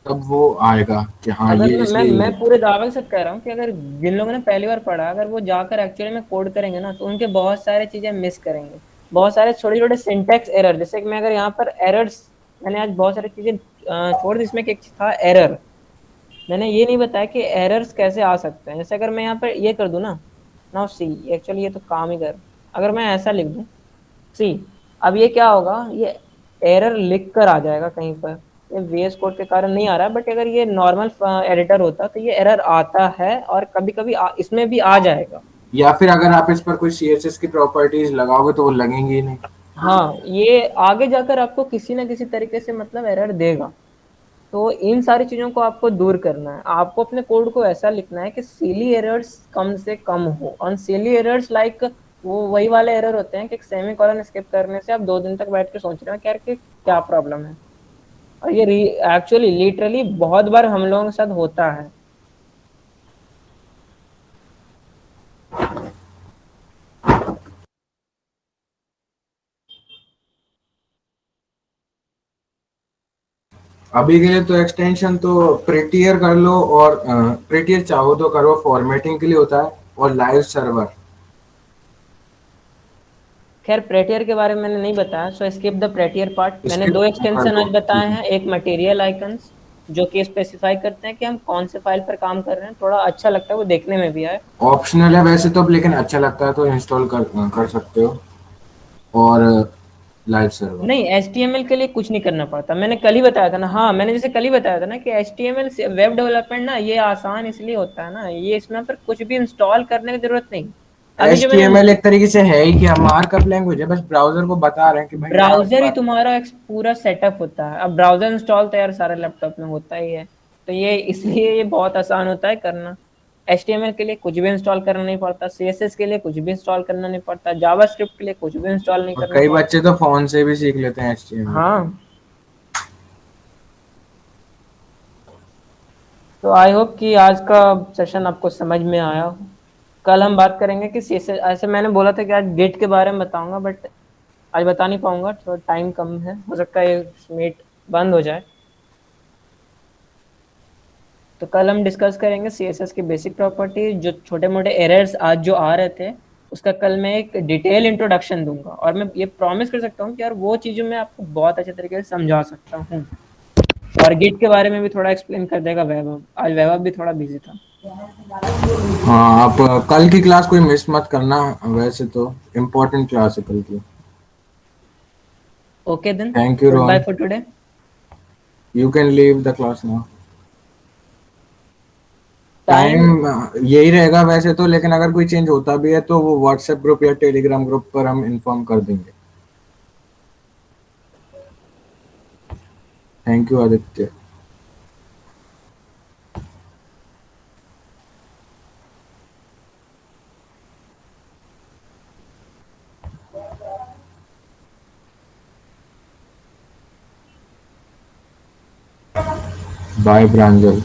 तब वो आएगा कि हाँ अगर ये मैं इसलिए यूज मैं होता पूरे दावे के साथ कह रहा हूँ कि अगर जिन लोगों ने पहली बार पढ़ा, अगर वो जाकर एक्चुअली में कोड करेंगे ना, तो उनके बहुत सारे चीजें मिस करेंगे। बहुत सारे छोटे छोटे सिंटेक्स एरर, जैसे कि मैं अगर यहाँ पर एरर्स, मैंने आज बहुत सारी चीजें छोड़ दी, इसमें एक चीज था एरर। मैंने ये नहीं बताया कि एरर्स कैसे आ सकते हैं। जैसे अगर मैं यहाँ पर ये कर दूँ ना, नाउ सी, एक्चुअली ये तो काम ही कर, अगर मैं ऐसा लिख दूँ सी, अब ये क्या होगा, ये एरर लिख कर आ जाएगा कहीं पर। ये VS कोड के कारण नहीं आ रहा है, बट अगर ये नॉर्मल एडिटर होता तो ये एरर आता है, और कभी कभी इसमें भी आ जाएगा। या फिर अगर आप इस पर कोई CSS की प्रॉपर्टीज लगाओगे तो वो लगेंगी ही नहीं। हाँ, ये आगे जाकर आपको किसी ना किसी तरीके से मतलब एरर देगा। तो इन सारी चीजों को आपको दूर करना है। आपको अपने कोड को ऐसा लिखना है कि सिली एरर्स कम से कम हो। और सिली एरर्स लाइक वो वही वाले एरर होते हैं कि एक सेमी कॉलन स्किप करने से आप 2 दिन तक बैठ के सोच रहे हो कि यार कि क्या प्रॉब्लम है। और ये एक्चुअली लिटरली बहुत बार हम लोगों के साथ होता है। अभी के लिए तो एक्सटेंशन तो प्रेटियर कर लो, और प्रेटियर चाहो तो करो, फॉर्मेटिंग के लिए होता है, और लाइव सर्वर। खैर, प्रेटियर के बारे में मैंने नहीं बताया, सो स्किप द प्रेटियर पार्ट। मैंने इसके 2 कर एक्सटेंशन दो, आज बताए ठीक है। हैं। एक मटेरियल आइकन्स, जो कि स्पेसिफाई करते हैं कि हम कौन से फाइल पर काम कर रहे हैं, थोड़ा अच्छा लगता है वो देखने में भी आए। ऑप्शनल है वैसे तो, लेकिन अच्छा लगता है तो इंस्टॉल कर सकते हो। और लाइव सर्वर। नहीं, HTML के लिए कुछ नहीं करना पड़ता। मैंने कल ही बताया था ना, हाँ मैंने जैसे कल ही बताया था ना कि HTML से वेब डेवलपमेंट ना ये आसान इसलिए होता है ना, ये इसमें पर कुछ भी इंस्टॉल करने की जरूरत नहीं। अभी जो मैंने HTML एक तरीके से है ही कि हम मार्कअप लैंग्वेज है, बस ब्राउजर को बता रहे हैं कि भाई यहाँ ब्राउजर ही पर। तुम्हारा एक पूरा सेटअप होता है। अब ब्राउजर इंस्टॉल तो यार सारे लैपटॉप में होता ही है, तो ये इसलिए ये बहुत आसान होता है करना। HTML के लिए कुछ भी इंस्टॉल करना नहीं पड़ता, CSS के लिए कुछ भी इंस्टॉल करना नहीं पड़ता, जावास्क्रिप्ट के लिए कुछ भी इंस्टॉल नहीं और करना कई पड़ता। बच्चे तो फोन से भी सीख लेते हैं HTML। हाँ, तो आई होप कि आज का सेशन आपको समझ में आया हो। कल हम बात करेंगे कि CSS, ऐसे मैंने बोला था कि आज गेट के बारे में बताऊंगा, बट आज बता नहीं पाऊंगा, थोड़ा टाइम कम है, हो सकता है ये मीट बंद हो जाए। तो कल हम डिस्कस करेंगे CSS की बेसिक प्रॉपर्टी, जो छोटे मोटे एरर्स आज जो आ रहे थे उसका कल मैं एक डिटेल इंट्रोडक्शन दूंगा। और मैं ये प्रॉमिस कर सकता हूँ कि यार वो चीज़ें मैं आपको बहुत अच्छे तरीके से समझा सकता हूँ। और गिट के बारे में भी थोड़ा एक्सप्लेन कर देगा वैभव। आज वैभव भी थोड़ा बिजी था। हाँ, आप कल की क्लास कोई मिस मत करना, वैसे तो इम्पोर्टेंट क्लास है कल की। Okay then, thank you goodbye Rohan, for today. You can leave the class now. Time, time यही रहेगा वैसे तो, लेकिन अगर कोई चेंज होता भी है तो वो व्हाट्सएप ग्रुप या टेलीग्राम ग्रुप पर हम इन्फॉर्म कर देंगे। Thank you Aditya. Bye Pranjal.